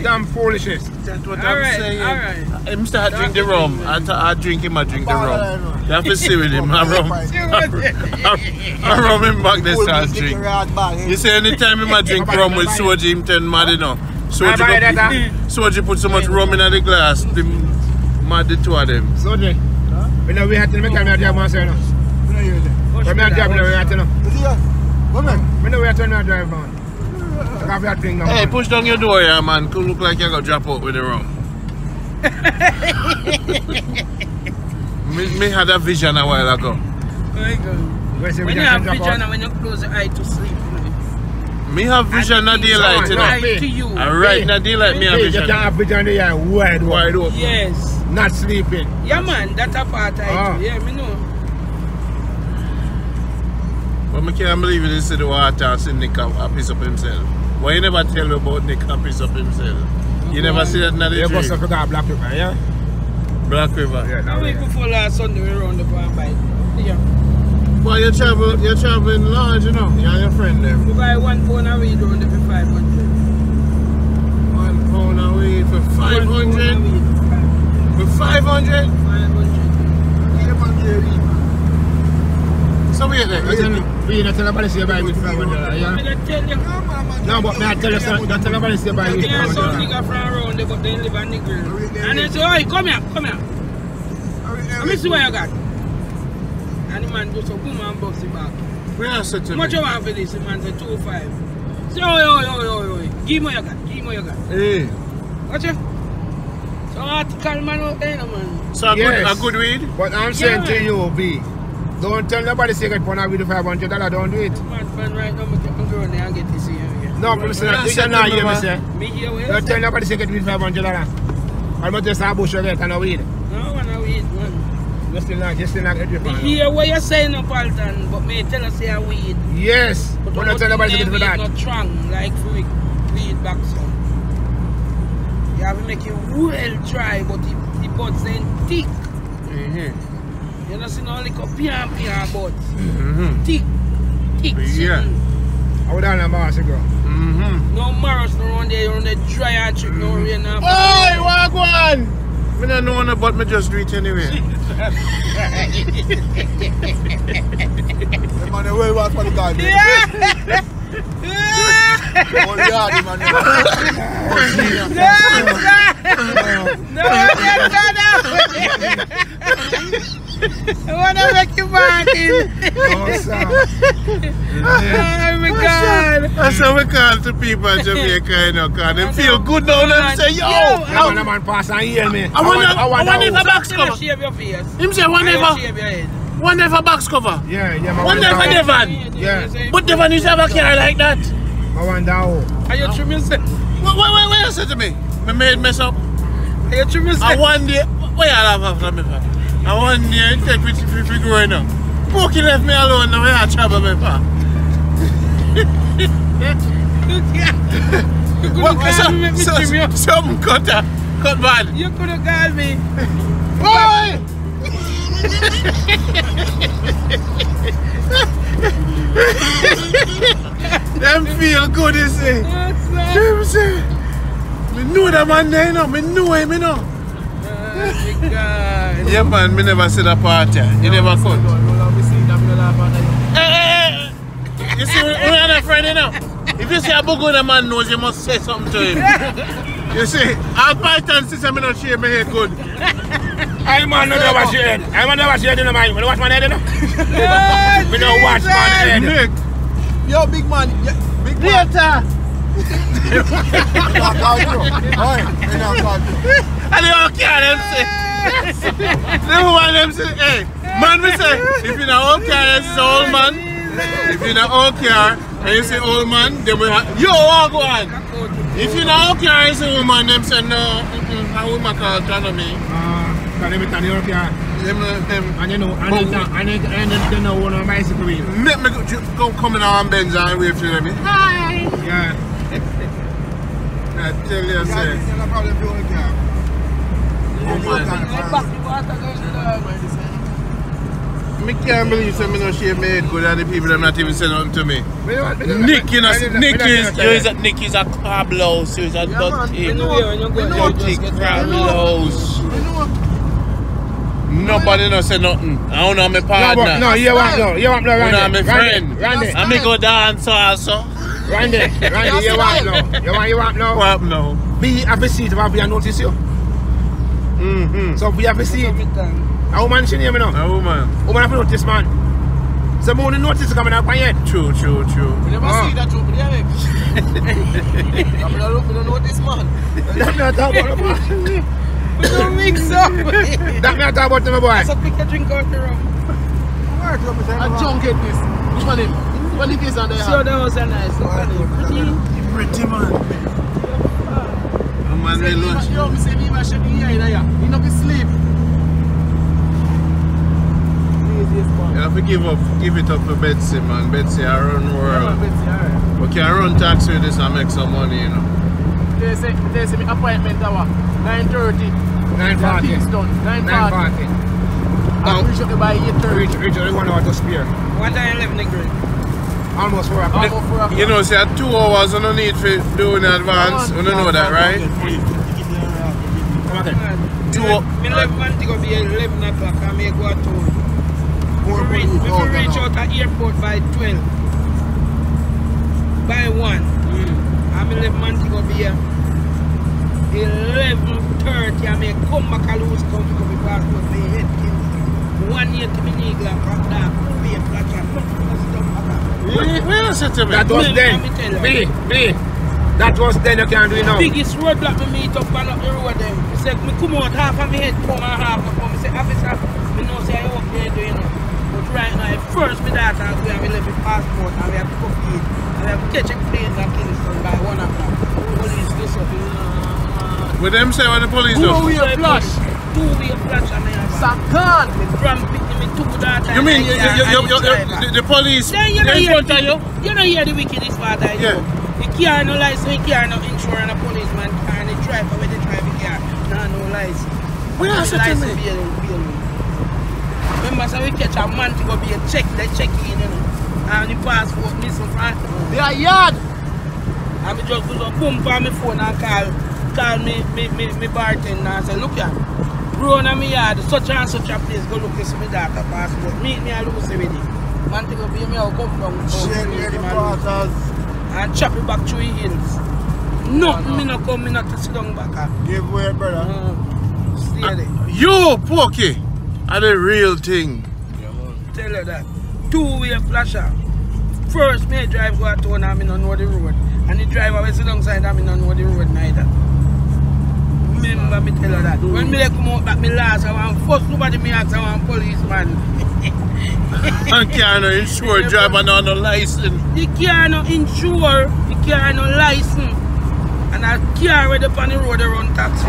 [SPEAKER 2] Damn foolishness.
[SPEAKER 6] That's what
[SPEAKER 3] All
[SPEAKER 6] I'm
[SPEAKER 3] right,
[SPEAKER 6] saying.
[SPEAKER 3] all right.
[SPEAKER 6] Him start drink the rum. I drink him, I drink the rum. You have to see with him. I rum him back there start drink. You see, anytime him I drink rum with Soji, him turn mad enough. Soji put so much rum in the glass, the mad the two of them.
[SPEAKER 2] Soji, we know we have to make a job myself now. We have job now, we have to know. We know we have to know drive man.
[SPEAKER 6] Hey, push down your door here, man. Could look like you're going to drop out with the rum. me had a vision a while ago.
[SPEAKER 3] When you have vision and when you close your eye to sleep.
[SPEAKER 6] Me have vision in daylight, you know.
[SPEAKER 3] Right to you.
[SPEAKER 6] And right in the daylight, me have
[SPEAKER 2] You
[SPEAKER 6] vision.
[SPEAKER 2] can have vision in the eye wide open.
[SPEAKER 3] Yes.
[SPEAKER 2] Not sleeping.
[SPEAKER 3] Yeah, man. That's a part I do. Yeah, me know.
[SPEAKER 6] But I can't believe it is the water and see Nick a piece up himself. Why you never tell me about Nick a piece up himself? You never see that in the
[SPEAKER 2] You
[SPEAKER 6] dream?
[SPEAKER 2] must have forgot Black River, yeah?
[SPEAKER 6] Black River.
[SPEAKER 2] Yeah,
[SPEAKER 3] A
[SPEAKER 2] that
[SPEAKER 3] week
[SPEAKER 2] way.
[SPEAKER 3] before last Sunday, we round the farm bike. Yeah.
[SPEAKER 6] Well, you're traveling large, you know. You and your friend there.
[SPEAKER 3] We buy 1 pound of weed round there for 500.
[SPEAKER 6] 1 pound of weed for 500? For 500?
[SPEAKER 3] 500.
[SPEAKER 6] So wait there.
[SPEAKER 2] We don't tell nobody say buy with $500,
[SPEAKER 3] I'm
[SPEAKER 2] yeah?
[SPEAKER 3] gonna tell you.
[SPEAKER 2] No, but I tell you something. Don't tell nobody say buy with
[SPEAKER 3] Yeah, some
[SPEAKER 2] $500.
[SPEAKER 3] nigga from around there, but they live on the grill. And they say, "Oi, come here. Let me see what you got." And the man goes, "So boom and box it back."
[SPEAKER 6] Where I said to
[SPEAKER 3] How
[SPEAKER 6] me?
[SPEAKER 3] much you want for this? The man said 2.5. Say, oi. Give me what you got.
[SPEAKER 6] Hey.
[SPEAKER 3] Watch it. So article man out there, man.
[SPEAKER 6] So a
[SPEAKER 2] Yes.
[SPEAKER 6] good weed?
[SPEAKER 2] But I'm saying to
[SPEAKER 3] Yeah.
[SPEAKER 2] you, B, don't tell nobody say get $1 with $500, don't do it.
[SPEAKER 3] Man, right now, I'm going there and get this here.
[SPEAKER 2] No, I'm saying,
[SPEAKER 6] Yeah,
[SPEAKER 2] you
[SPEAKER 6] set
[SPEAKER 2] not
[SPEAKER 6] them
[SPEAKER 2] hear me
[SPEAKER 6] over.
[SPEAKER 2] say.
[SPEAKER 3] Me here, where?
[SPEAKER 2] Don't tell nobody say get with $500. I'm not just a bush of get and a weed.
[SPEAKER 3] No, I want to weed, man.
[SPEAKER 2] You still not get with
[SPEAKER 3] Me
[SPEAKER 2] $500.
[SPEAKER 3] hear what you're saying, no Palton, but me tell us say I weed.
[SPEAKER 2] Yes, but don't tell nobody say get with that.
[SPEAKER 3] Not strong, like for weed back so. You have to make it well dry, but the buds ain't thick.
[SPEAKER 6] Mm-hmm.
[SPEAKER 3] You don't see no like a pian buds.
[SPEAKER 6] Mm-hmm.
[SPEAKER 3] Thick.
[SPEAKER 6] Yeah.
[SPEAKER 3] Sitting.
[SPEAKER 2] I would have a boss girl.
[SPEAKER 6] Mm-hmm.
[SPEAKER 3] No marrows no around there, you're on the dry and trip, no rain. No
[SPEAKER 6] Oi, Wagwan! I don't know no, but I just do it anyway.
[SPEAKER 4] The man well was for the guy. Only hard, the man.
[SPEAKER 3] I want to make you back in.
[SPEAKER 2] Oh, sir.
[SPEAKER 3] Oh my God.
[SPEAKER 6] That's how we call to people in Jamaica, you know, because they feel good now. They say, yo!
[SPEAKER 2] The man pass and hear me.
[SPEAKER 6] I wonder if a box cover.
[SPEAKER 3] Shave your face.
[SPEAKER 6] Him say, one
[SPEAKER 3] Shave your
[SPEAKER 6] never
[SPEAKER 3] head.
[SPEAKER 6] box cover.
[SPEAKER 2] Yeah, man.
[SPEAKER 6] One never Devon.
[SPEAKER 2] Yeah.
[SPEAKER 6] But Devon used to have a car like that.
[SPEAKER 2] I wonder how.
[SPEAKER 3] Are you trim yourself?
[SPEAKER 6] What you say to me? My maid mess up.
[SPEAKER 3] Are you trim yourself?
[SPEAKER 6] And one day, what you have after me for? And one day, you take me to growing up. Pokey left me alone, now I trouble me for.
[SPEAKER 3] You could have called me, make me trim you.
[SPEAKER 6] Some cut bad.
[SPEAKER 3] You could have called me.
[SPEAKER 6] Boy! Them feel good, you see. Them say, me know that man there, you know. Me know him, you know.
[SPEAKER 3] Oh my God.
[SPEAKER 6] Yeah, man, me never see the party. You never cut. Hey. You see, we are a friend, you know. If you see a book the man knows, you must say something to him. You see, I'll Python system, me not shave my head good.
[SPEAKER 2] I man no wash your head. I man no wash your head in the mind. We don't wash my head, you know. We don't wash my head.
[SPEAKER 6] Nick,
[SPEAKER 4] Yo, big man. Yeah, big man.
[SPEAKER 6] later. And they all care, them say. They want them say, hey, man, we say, if you not all care, this is old man. If you not all care, and you say old man, then we have, yo, walk on. If you not all care, and you say woman, them say, no, a woman can't turn me.
[SPEAKER 2] Because every time you're here,
[SPEAKER 6] Them,
[SPEAKER 2] and you know, and they know one of my bicycle wheel.
[SPEAKER 6] make me go come in our Benz and wave to them. Hi.
[SPEAKER 2] Yeah.
[SPEAKER 6] I tell you, say. Me can't believe that me not shave my head good and the people them not even say nothing to me. Nick, you know, Nick is a crab louse, he's a dirty, dirty crab louse. Nobody no say nothing. I don't know my partner.
[SPEAKER 2] No, you want
[SPEAKER 6] I don't know my
[SPEAKER 2] Randy.
[SPEAKER 6] friend.
[SPEAKER 2] Randy.
[SPEAKER 6] I me go dance also.
[SPEAKER 2] Randy, you want no. You want no.
[SPEAKER 6] What no?
[SPEAKER 2] We have a seat if we notice you. So we have a seat. A woman she name me now.
[SPEAKER 6] A woman.
[SPEAKER 2] Woman have notice man. So more than notice coming up on yet.
[SPEAKER 6] True.
[SPEAKER 4] We never see that joke, yeah. I don't know this man.
[SPEAKER 2] That me a talk about the boy.
[SPEAKER 3] Don't mix up.
[SPEAKER 2] That me a talk about the boy.
[SPEAKER 3] So pick a drink out the rum.
[SPEAKER 4] I don't get this. Which one is? What it is on there?
[SPEAKER 3] So that was a nice one.
[SPEAKER 6] Pretty man. A man will lunch.
[SPEAKER 4] Yo, me say me should be here, yeah. You know, be sleep.
[SPEAKER 6] You have to give it up to Betsy, man. Betsy, I run world. We can run taxi with this and make some money, you know.
[SPEAKER 4] They say my appointment hour 9:30.
[SPEAKER 2] 9:40.
[SPEAKER 4] Kingston.
[SPEAKER 2] 9:40.
[SPEAKER 4] I'll reach up by 8:30.
[SPEAKER 2] Reach only 1 hour to spare.
[SPEAKER 3] What time you leaving, Greg?
[SPEAKER 2] Almost 4 o'clock.
[SPEAKER 4] Almost 4 o'clock.
[SPEAKER 6] You know, say 2 hours you don't need to do in advance. You don't know that, right?
[SPEAKER 2] Come on, then.
[SPEAKER 3] Me left man to go be 11 o'clock and me go to reach out at airport by 12. By 1. And me left man to go be 11:30 and me come back and lose come to my passport me head Kingston. 1 year to me nigga and come down. Be a flash and
[SPEAKER 6] Where is it to me?
[SPEAKER 2] That was then. Me. That was then, you can't do it now.
[SPEAKER 3] Biggest roadblock me meet up on the road them. He said, me come out half of my head, come and half of me. Say, officer, me know say I work there doing it. But right now, first my daughter and we have left the passport and we have to go feed. And we have to catch a plane at Kingston by 1 o'clock. Police this up.
[SPEAKER 6] With them say what the police do?
[SPEAKER 4] Two-way flash.
[SPEAKER 3] Two-way flash and I have
[SPEAKER 4] Sakan.
[SPEAKER 3] me grand pick me two daughters.
[SPEAKER 6] You mean the police
[SPEAKER 3] Then you know
[SPEAKER 6] in
[SPEAKER 3] hear
[SPEAKER 6] front of you?
[SPEAKER 3] You know hear the wickedest part I
[SPEAKER 6] Yeah.
[SPEAKER 3] know. The car no license, the car no insurance, and a policeman and the driver when they drive the car, no license.
[SPEAKER 6] What else
[SPEAKER 3] The
[SPEAKER 6] you tell
[SPEAKER 3] license
[SPEAKER 6] me?
[SPEAKER 3] bail. Remember, so we catch a man to go be a check, they check in, you know, and the passport missing from.
[SPEAKER 4] They are yard.
[SPEAKER 3] And me just go boom for my phone and call me bartender and say, look here, bro, na me yard, such and such a place, go look at my daughter passport. Meet me and Lucy with it. Man to go be me, I'll come from. And chop it back through the hills. No, me not come, me not to sit down back.
[SPEAKER 1] Give way, brother.
[SPEAKER 3] Stay there.
[SPEAKER 6] You, Pokey, are the real thing.
[SPEAKER 3] Tell you that. Two-way flasher. First, me drive go to town and me don't know the road. And the driver will sit alongside and me don't know the road neither. Remember me tell you that. When me come out back me last, I want first nobody me ask, I want policeman.
[SPEAKER 6] And can't insure driver no license.
[SPEAKER 3] The car no insure, the car no license. And a car right up on the road run taxi.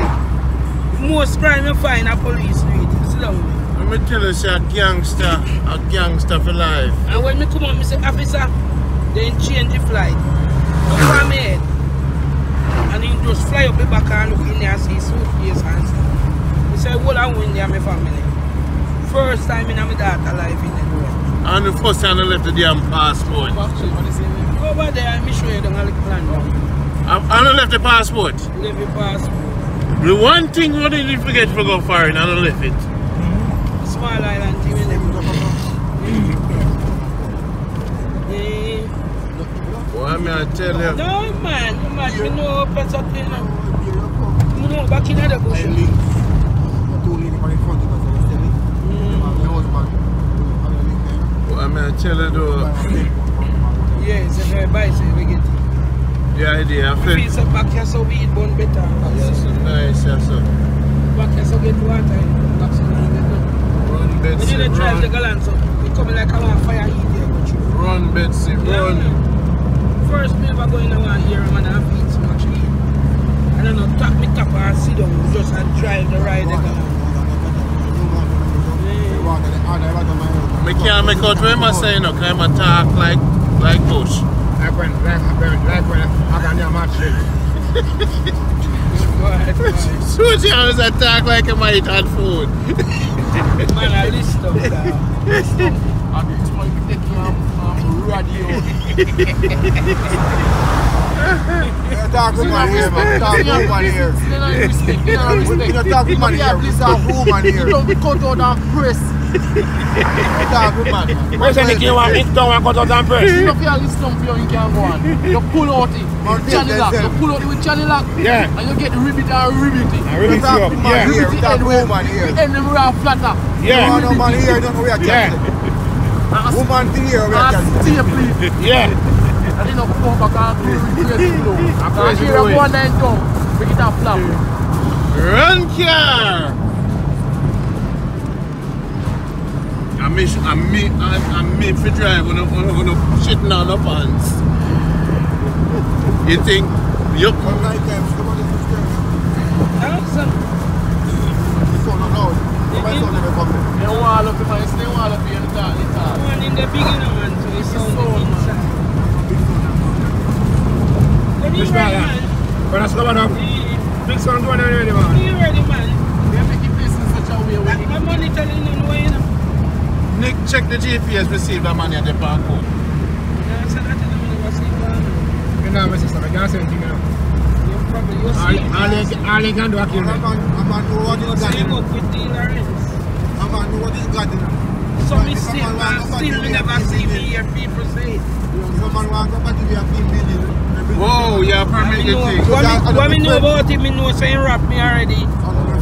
[SPEAKER 3] Most crime you find a police street. Sit down.
[SPEAKER 6] Let me tell you, say a gangster for life.
[SPEAKER 3] And when me come out, me say, officer, then change the flight. Look for me head. And he just fly up the back and look in there and see suitcase and stuff. He say, well, I win there, my family. First time in my daughter life in the road.
[SPEAKER 6] And the first time I left the damn passport.
[SPEAKER 3] Over there, I'm show you the little plan down.
[SPEAKER 6] I left the passport.
[SPEAKER 3] Leave your passport.
[SPEAKER 6] The one thing you didn't forget to go foreign, I left it.
[SPEAKER 3] Small island team in them.
[SPEAKER 6] Well, I tell you.
[SPEAKER 3] No man, you know better thing. You know back in the bush.
[SPEAKER 6] Well, I tell you though.
[SPEAKER 3] Yeah, it's a very bicycle we get it.
[SPEAKER 6] The idea of
[SPEAKER 3] We
[SPEAKER 6] it.
[SPEAKER 3] feel so back here so we eat bun better.
[SPEAKER 6] Yes, nice, yes, sir.
[SPEAKER 3] Back here so get water. Back so we get
[SPEAKER 6] Run,
[SPEAKER 3] when
[SPEAKER 6] Betsy,
[SPEAKER 3] you drive the
[SPEAKER 6] run.
[SPEAKER 3] galant so we coming like I want fire heat there but you.
[SPEAKER 6] Run, Betsy, run.
[SPEAKER 3] Yeah. First me ever go in one here and I have eat so much eat. And then I tap me tap and sit down just and drive the ride the galant.
[SPEAKER 6] I can't make out what I'm saying, no, because I'm talk like Bush.
[SPEAKER 2] Like when I got near my trip.
[SPEAKER 6] So you always attack like I might eat food.
[SPEAKER 3] Man, I list up that.
[SPEAKER 4] And this one you take radio.
[SPEAKER 1] Talk to man here, man. Talk to man here. You don't talk to man here. You talk to man here.
[SPEAKER 4] You don't be cut out and press.
[SPEAKER 1] Talk to man.
[SPEAKER 2] When you think you want it down and cut out and press?
[SPEAKER 4] You don't feel listen for you can go on. You pull out it with channel lock. You pull out it with channel lock.
[SPEAKER 2] Yeah.
[SPEAKER 4] And you get the ribbit and ribbit it.
[SPEAKER 2] I really see
[SPEAKER 1] Talk
[SPEAKER 2] up.
[SPEAKER 1] to man
[SPEAKER 2] Yeah.
[SPEAKER 1] here.
[SPEAKER 4] Ribbit
[SPEAKER 1] Talk
[SPEAKER 4] the
[SPEAKER 1] to
[SPEAKER 4] end
[SPEAKER 1] woman here.
[SPEAKER 4] the end them are flatter.
[SPEAKER 2] Yeah.
[SPEAKER 1] No man here, don't know where you're
[SPEAKER 2] Yeah.
[SPEAKER 1] Woman here, where
[SPEAKER 4] And
[SPEAKER 1] you're
[SPEAKER 4] stay please.
[SPEAKER 2] Yeah.
[SPEAKER 4] And then you come back and do it slow. And
[SPEAKER 2] crazy
[SPEAKER 4] here you
[SPEAKER 2] boy.
[SPEAKER 4] go and then down. Make it a flap.
[SPEAKER 6] Run, car! I'm me for drive when I'm shitting on the pants. You think, yup.
[SPEAKER 1] Come on, this is
[SPEAKER 3] Awesome.
[SPEAKER 1] so loud. My son never come.
[SPEAKER 4] They wall up the man, they wall up here in the car.
[SPEAKER 3] One in the beginning man, so it's sound inside. When you
[SPEAKER 2] Which
[SPEAKER 3] ride
[SPEAKER 2] man?
[SPEAKER 3] man,
[SPEAKER 2] When I come on
[SPEAKER 6] the GPS receive that money at the park code?
[SPEAKER 3] I said that I never see that.
[SPEAKER 2] You know, my sister, I can't say anything now.
[SPEAKER 3] You probably you see.
[SPEAKER 2] All they can do is kill me.
[SPEAKER 4] I'm gonna know what
[SPEAKER 3] You
[SPEAKER 4] is
[SPEAKER 3] see
[SPEAKER 4] got.
[SPEAKER 3] up with the Lawrence.
[SPEAKER 4] I'm gonna know what is got.
[SPEAKER 3] So me still never see me hear people say it.
[SPEAKER 4] Someone want to go back to the building.
[SPEAKER 6] Whoa, yeah, permit the thing.
[SPEAKER 3] What me know about him, me know so he rap me already.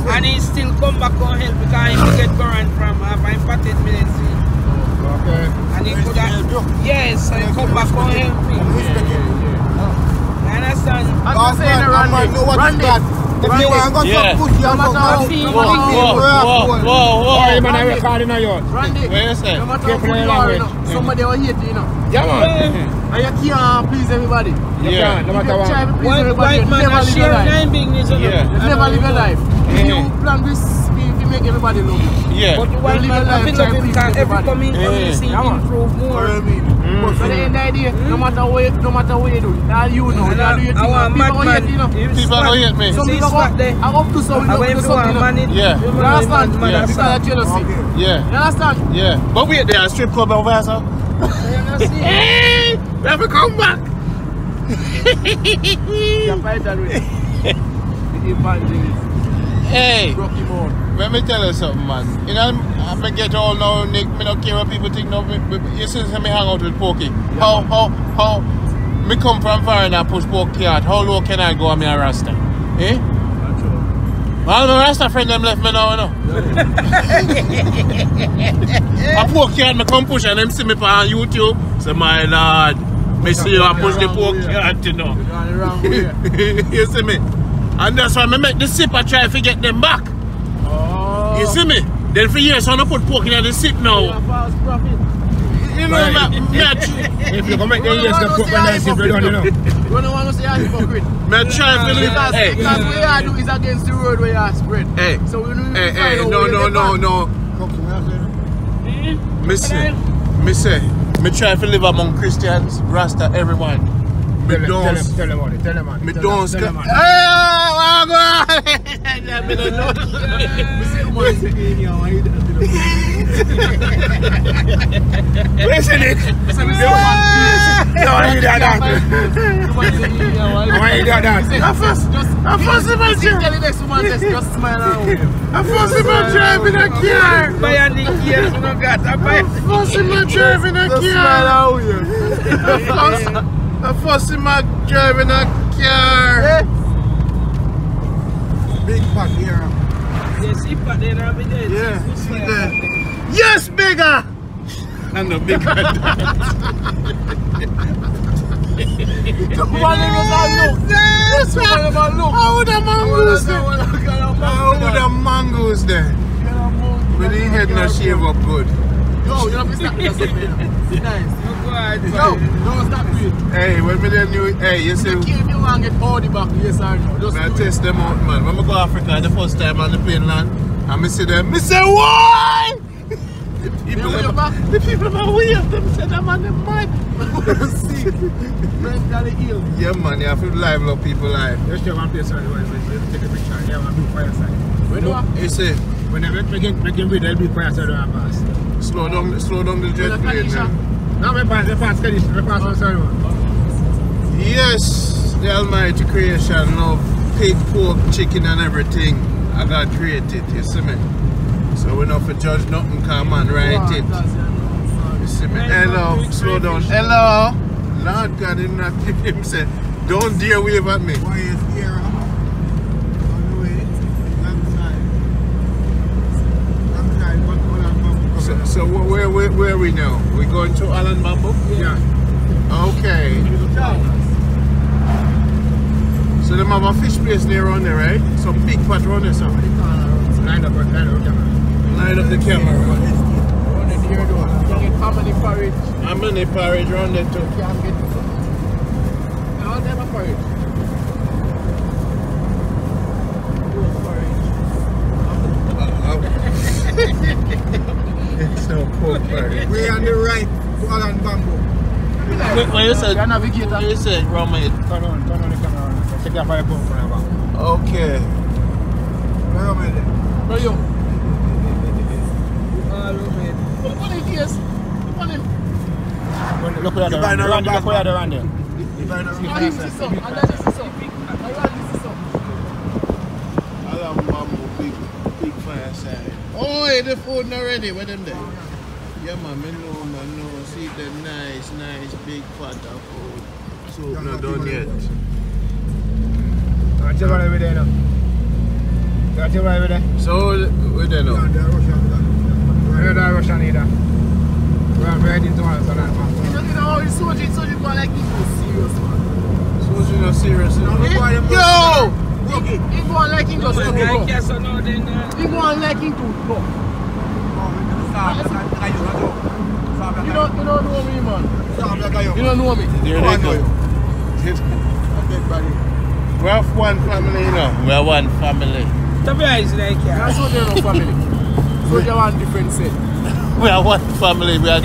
[SPEAKER 3] And he still come back and help because he get current from half and patent militancy.
[SPEAKER 2] Okay.
[SPEAKER 3] And he could have, yes, so he come back and help me. You understand?
[SPEAKER 4] I'm not saying Randy. Know what is got. If you want to go to push your mouth,
[SPEAKER 3] Whoa.
[SPEAKER 2] Oh, you man, I record in a yard.
[SPEAKER 4] Randy,
[SPEAKER 6] Where you say?
[SPEAKER 4] no matter how good you are, you know, somebody will hate you, you know.
[SPEAKER 2] Yeah, man.
[SPEAKER 4] And you can't please everybody.
[SPEAKER 2] You can't, no matter
[SPEAKER 4] If you try
[SPEAKER 2] what.
[SPEAKER 4] to please everybody, you
[SPEAKER 3] White man
[SPEAKER 4] never
[SPEAKER 3] are
[SPEAKER 4] live your
[SPEAKER 3] share
[SPEAKER 4] life.
[SPEAKER 3] nine bigness.
[SPEAKER 6] Yeah.
[SPEAKER 4] You never live your life.
[SPEAKER 2] Yeah.
[SPEAKER 4] You plan this scheme to make everybody love you.
[SPEAKER 6] Yeah.
[SPEAKER 3] But the white man, I feel like him can every community see
[SPEAKER 4] Yeah, man.
[SPEAKER 3] improve
[SPEAKER 4] What
[SPEAKER 3] more.
[SPEAKER 4] I mean? But at the end of the day, no matter what you do, all you know, all you think,
[SPEAKER 3] I want
[SPEAKER 4] people will hate you, know.
[SPEAKER 6] People don't hate me.
[SPEAKER 4] Some
[SPEAKER 3] See,
[SPEAKER 4] people
[SPEAKER 3] spot there.
[SPEAKER 4] I up to some,
[SPEAKER 3] I
[SPEAKER 4] you
[SPEAKER 3] went
[SPEAKER 4] know,
[SPEAKER 3] to
[SPEAKER 4] something,
[SPEAKER 3] one
[SPEAKER 4] you
[SPEAKER 3] man
[SPEAKER 4] know.
[SPEAKER 3] in.
[SPEAKER 6] Yeah.
[SPEAKER 4] You understand?
[SPEAKER 6] Yeah.
[SPEAKER 4] Because of jealousy.
[SPEAKER 6] Yeah.
[SPEAKER 4] You understand?
[SPEAKER 6] Yeah. But wait there, a strip club over here, sir. Hey! We have to come back.
[SPEAKER 4] You fight that with the evangelist,
[SPEAKER 6] Hey,
[SPEAKER 4] Rocky Moore.
[SPEAKER 6] let me tell you something, man. You know, I get all now, Nick. Me don't care what people think. No, you see, me hang out with Pokey. How? Me come from foreign and push Pokey out. How low can I go on me a Rasta? Eh? All my Rasta friend them left me now, you know. I Pokey out, me come push and them see me on YouTube. Say, my lord, me see you I push the Pokey out, you know.
[SPEAKER 4] You're going the wrong way.
[SPEAKER 6] You see me? And that's why I make the sip I try to get them back.
[SPEAKER 4] Oh.
[SPEAKER 6] You see me? Then for years I don't put pork in the sip now.
[SPEAKER 4] You're a false prophet.
[SPEAKER 6] You know,
[SPEAKER 2] If you come back there, yes, the put when I see bread on, you know.
[SPEAKER 4] You don't want to say I'm hypocrite.
[SPEAKER 6] me try to live.
[SPEAKER 4] Because
[SPEAKER 6] Hey,
[SPEAKER 4] what you do is against the road where you spread.
[SPEAKER 6] hey,
[SPEAKER 4] So we don't
[SPEAKER 6] hey,
[SPEAKER 4] find out
[SPEAKER 6] no.
[SPEAKER 4] where you get
[SPEAKER 6] Me say, me try to live among Christians, Rasta, everyone. Me don't.
[SPEAKER 2] Tell them about it. Tell them about it.
[SPEAKER 6] Me
[SPEAKER 2] Tell
[SPEAKER 6] don't.
[SPEAKER 2] them about it.
[SPEAKER 6] Hey, me don't know. Listen it.
[SPEAKER 2] No, I ain't that. I ain't that.
[SPEAKER 6] I first him and
[SPEAKER 4] Tell the next woman just smile and wave.
[SPEAKER 6] I first him and driving a car.
[SPEAKER 3] Buy a Nick here, so no got a buy.
[SPEAKER 6] First him and driving a
[SPEAKER 4] Just smile
[SPEAKER 6] car.
[SPEAKER 4] and wave.
[SPEAKER 6] I first him and driving a car.
[SPEAKER 4] Big pack here.
[SPEAKER 3] They see but they not be dead.
[SPEAKER 6] Yeah, see that. Yes, bigger. And the bigger.
[SPEAKER 4] The one that was all look.
[SPEAKER 6] Yes,
[SPEAKER 4] One of them look.
[SPEAKER 6] how the mangoes there? How the mangoes there? When he head no shave up good.
[SPEAKER 4] Yo, you have to stop with that something. Nice. Yo, don't stop with it.
[SPEAKER 6] Hey, when me then you, hey, you see,
[SPEAKER 4] If you want to get all the back, yes or no. Just
[SPEAKER 6] I
[SPEAKER 4] do it.
[SPEAKER 6] test them out, man. When I go to Africa the first time on the plane land, and me see them, me say, why? The people,
[SPEAKER 4] They way back.
[SPEAKER 6] the people are way up, them say them on the mad.
[SPEAKER 4] See, mentally ill.
[SPEAKER 6] Yeah, man, you have to live up people life.
[SPEAKER 2] Let's show one place on the way. Take a picture. Yeah, one big fire side.
[SPEAKER 4] When you
[SPEAKER 6] You see,
[SPEAKER 2] When they make him read, there'll be fire side on pass.
[SPEAKER 6] slow down the jet
[SPEAKER 4] When
[SPEAKER 6] plane,
[SPEAKER 4] the
[SPEAKER 6] man.
[SPEAKER 2] Now we pass finish. We pass on side one.
[SPEAKER 6] Yes, the Almighty creation love pig, pork, chicken and everything. I got created, you see me? So we not for judge nothing, come man, write it. You see me? Hello, slow down. Hello. Lord God, him say, don't dare wave at me.
[SPEAKER 4] Why is here? On the way,
[SPEAKER 6] So where are we now? We going to Alan Bamboo?
[SPEAKER 2] Yeah.
[SPEAKER 6] Okay. So they have a fish place near on there, right? Some big pot around there, something.
[SPEAKER 2] Line up the camera.
[SPEAKER 6] Line up the camera.
[SPEAKER 4] How many porridge?
[SPEAKER 6] How many porridge around there too?
[SPEAKER 4] Can't get it. All them are porridge.
[SPEAKER 6] It's no pork porridge.
[SPEAKER 4] We're on the right to Alan Bamboo.
[SPEAKER 6] When you said,
[SPEAKER 4] You're navigator.
[SPEAKER 6] when you said wrong mate.
[SPEAKER 2] Turn on the camera. Check that fire pump for the back.
[SPEAKER 6] Okay.
[SPEAKER 4] Where am I there? Where you?
[SPEAKER 3] All over it.
[SPEAKER 4] What is this?
[SPEAKER 2] Look where they're running. Look where they're running.
[SPEAKER 1] Alan Bamboo, big fireside. Oh, hey, the food not ready. Where them there? Yeah, man, I know. See the nice big pot of food. So not done yet.
[SPEAKER 2] I'll tell you over there now. I'll tell you over there.
[SPEAKER 1] So, we're there now.
[SPEAKER 2] We're not Russian either. We're heading to one, so that's one.
[SPEAKER 4] You know, it's Soji going like he's so serious, man.
[SPEAKER 1] Soji not serious.
[SPEAKER 4] Yo! He going like him just to go. He going like him to go. You don't know me, man. You don't know me.
[SPEAKER 1] There they go. We have one family, you know. We are one family.
[SPEAKER 3] That's
[SPEAKER 4] so they're no family. So they're one different set.
[SPEAKER 1] We are one family. We are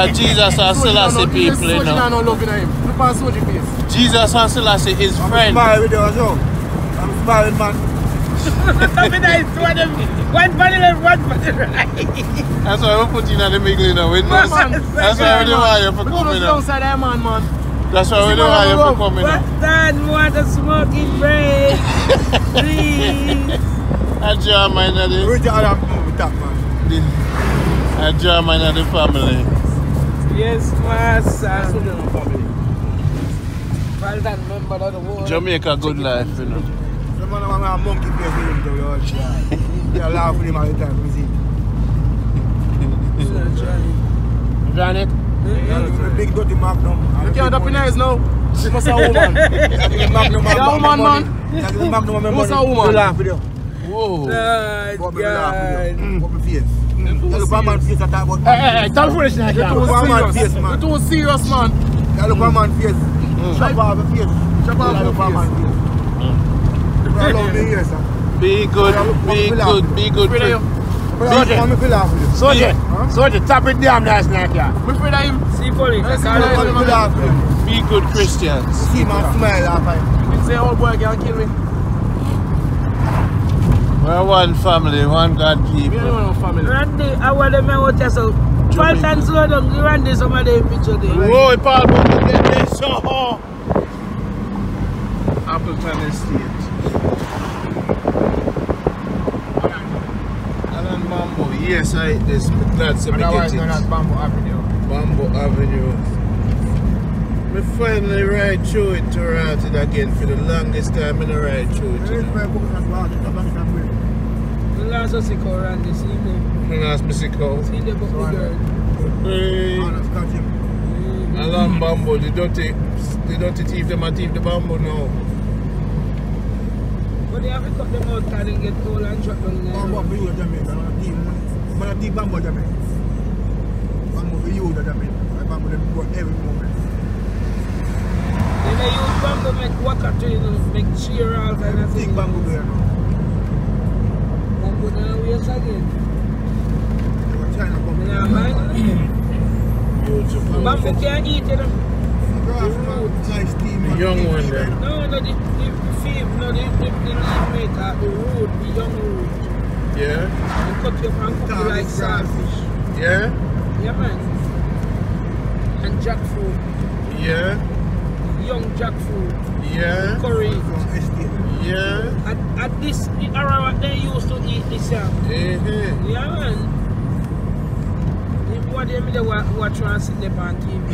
[SPEAKER 1] Jesus and Selassie people, you know.
[SPEAKER 4] Look at Soji face.
[SPEAKER 1] Jesus and Selassie is friend.
[SPEAKER 4] I'm smiling, man.
[SPEAKER 3] One panel left, one panel right.
[SPEAKER 1] That's why we put in the middle, you know. That's why we don't want you for coming, you know. That's why we don't want you for coming, you know.
[SPEAKER 3] But want a smoking break. Please.
[SPEAKER 1] I draw mine of the family.
[SPEAKER 3] Yes, master. Well done, member of the world.
[SPEAKER 1] Jamaica good life, you know.
[SPEAKER 4] The man have a monkey face with him, though. They laugh with him all the time, you see.
[SPEAKER 2] Janet?
[SPEAKER 4] Big dirty Magnum. You can't up in eyes now. You must have a woman. You're a woman, man. You're a Magnum, you must have a woman. You laugh with you.
[SPEAKER 1] Whoa.
[SPEAKER 4] What me laugh with you? What me face? You look at man face at that, but...
[SPEAKER 2] Hey, tell foolish now.
[SPEAKER 4] You too serious, man. You too serious, man. You look at man face. Chop off your face. Chop off your face.
[SPEAKER 1] Be good.
[SPEAKER 2] Soldier, tap it down last night, yeah.
[SPEAKER 3] See, police.
[SPEAKER 1] Be good Christians.
[SPEAKER 4] See man smile after him. You say old boy can't kill me.
[SPEAKER 1] We're one family, one God people.
[SPEAKER 4] We don't know family.
[SPEAKER 3] Randy, I want them out there, so 12 times slow down, Randy, some of them picture there.
[SPEAKER 1] Whoa, Paul, get this. Appleton Estate. Alan Bamboo, yes, I ate this. Glad to
[SPEAKER 2] Otherwise
[SPEAKER 1] get it.
[SPEAKER 2] known as Bamboo Avenue.
[SPEAKER 1] Bamboo Avenue. We finally ride through it to Rotted again for the longest time in the ride through it. You know.
[SPEAKER 3] The last of Siko Randy, see them.
[SPEAKER 1] Last Mexico.
[SPEAKER 3] See the book girl.
[SPEAKER 1] Alan Bamboo, the dirty thief, them a thief the bamboo now.
[SPEAKER 3] But they have to cut them out because they get cold and shut down there.
[SPEAKER 4] Bamboo for you, Jamaica. But I think bamboo, Jamaica. Bamboo for you, Jamaica. Bamboo them go every moment.
[SPEAKER 3] Then they use bamboo make water to, you know, make cheer all kind of
[SPEAKER 4] Big
[SPEAKER 3] things.
[SPEAKER 4] bamboo there now.
[SPEAKER 3] Bamboo now waste again.
[SPEAKER 4] China bamboo.
[SPEAKER 3] You know what I mean?
[SPEAKER 1] Beautiful.
[SPEAKER 3] Bamboo can't eat it.
[SPEAKER 4] Nice team.
[SPEAKER 1] The young one there.
[SPEAKER 3] No, the fame, no, the leaf maker, the root, the young root.
[SPEAKER 1] Yeah?
[SPEAKER 3] You cut it up and cook it like saltfish.
[SPEAKER 1] Yeah?
[SPEAKER 3] Yeah, man. And jackfruit.
[SPEAKER 1] Yeah?
[SPEAKER 3] Young jackfruit.
[SPEAKER 1] Yeah?
[SPEAKER 3] Curry.
[SPEAKER 1] Yeah?
[SPEAKER 3] At this, around what they used to eat this year.
[SPEAKER 1] Mm-hmm.
[SPEAKER 3] Yeah, man. What they were trying to sit there on TV.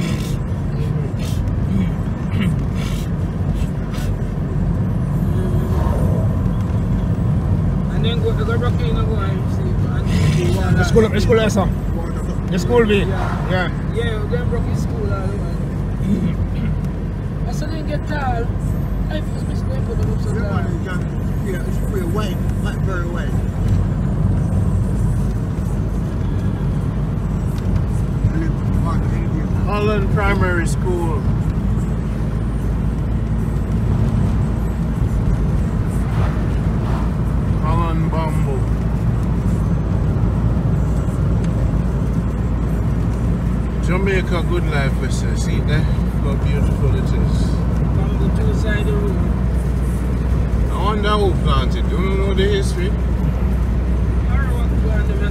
[SPEAKER 3] And then go back in and go and see.
[SPEAKER 2] The school there, sir. The school be. Yeah.
[SPEAKER 3] Yeah, then broke his school all over. I said didn't get tall. I first miss going for the books of that.
[SPEAKER 4] Yeah, it's very white, very white.
[SPEAKER 1] Holland Primary School. Holland Bamboo. Jamaica good life, we say. See there? How beautiful it is.
[SPEAKER 3] Bamboo two side the road.
[SPEAKER 1] I wonder who planted. Do you know the history?
[SPEAKER 3] Arawak planted the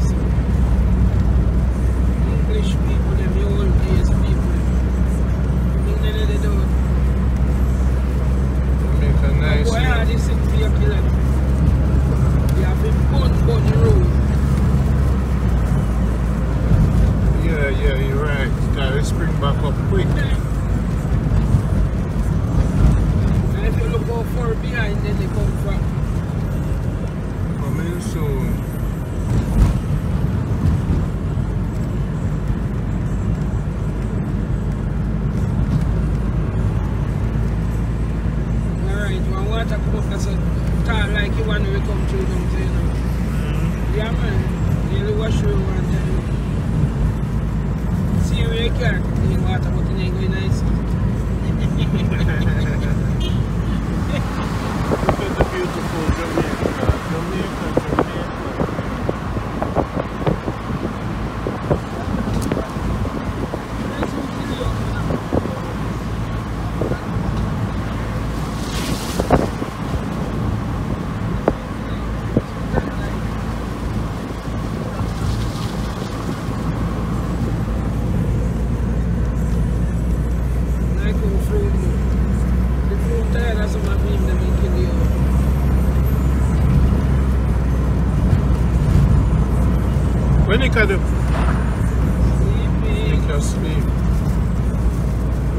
[SPEAKER 3] English people, them the old days people.
[SPEAKER 6] back up quick.
[SPEAKER 3] And if you look how far behind, then they come from.
[SPEAKER 6] Coming soon.
[SPEAKER 3] Alright, when water come up, that's a talk like you want to come through them, you know. Yeah, man. You wash your one time. See where you can. You water, but you ain't going nice.
[SPEAKER 1] Look at the beautiful Jamaica. Jamaica.
[SPEAKER 6] When you can do?
[SPEAKER 3] Sleeping.
[SPEAKER 6] You can sleep.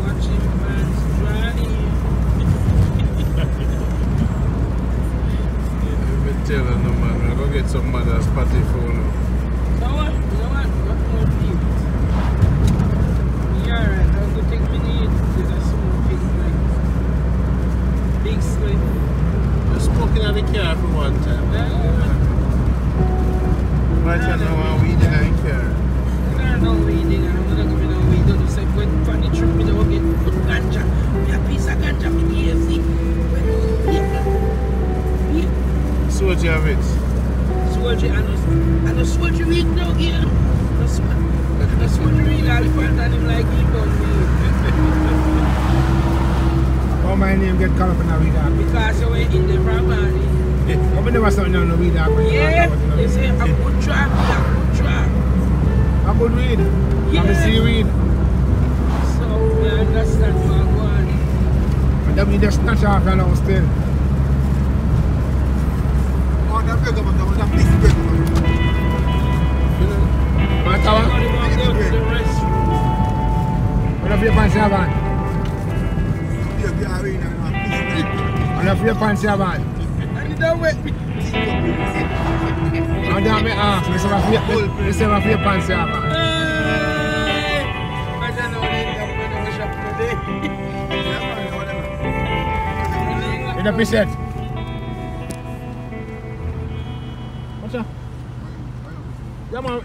[SPEAKER 3] Watching fans drive.
[SPEAKER 6] You've been telling them, man, I'm going to get some mother's party phone.
[SPEAKER 3] So what? You know what? What more people? Yeah, right. Now good thing we need is a small big like big slip.
[SPEAKER 6] I spoke in the car for one time. Right now, I'm weeding in the car.
[SPEAKER 3] I'm not weeding, and I'm not going to weed. Don't say, when for the trip, we don't get good ganja. We have a piece of ganja for the AFC.
[SPEAKER 6] Soldier of it.
[SPEAKER 3] Soldier, and the soldier weed now, yeah. The soldier weed, I'll find that him like him on weed.
[SPEAKER 2] How my name get called up in a weed dog?
[SPEAKER 3] Because you were in the Ramani.
[SPEAKER 2] How many never saw no weed dog?
[SPEAKER 3] Yeah, they say a good trap,
[SPEAKER 2] A good weed?
[SPEAKER 3] Yeah.
[SPEAKER 2] I'm a seaweed.
[SPEAKER 3] So, we understand what I'm going.
[SPEAKER 2] And then we just snatch off your house still. What
[SPEAKER 3] Go to the restroom.
[SPEAKER 2] What have your pants here, man? What have your pants here, man?
[SPEAKER 3] And you don't wet me.
[SPEAKER 2] And then me ask, me say what have your pants here, man?
[SPEAKER 3] I don't know what I'm going to shop today.
[SPEAKER 2] In the piece. What's up? Yeah, man.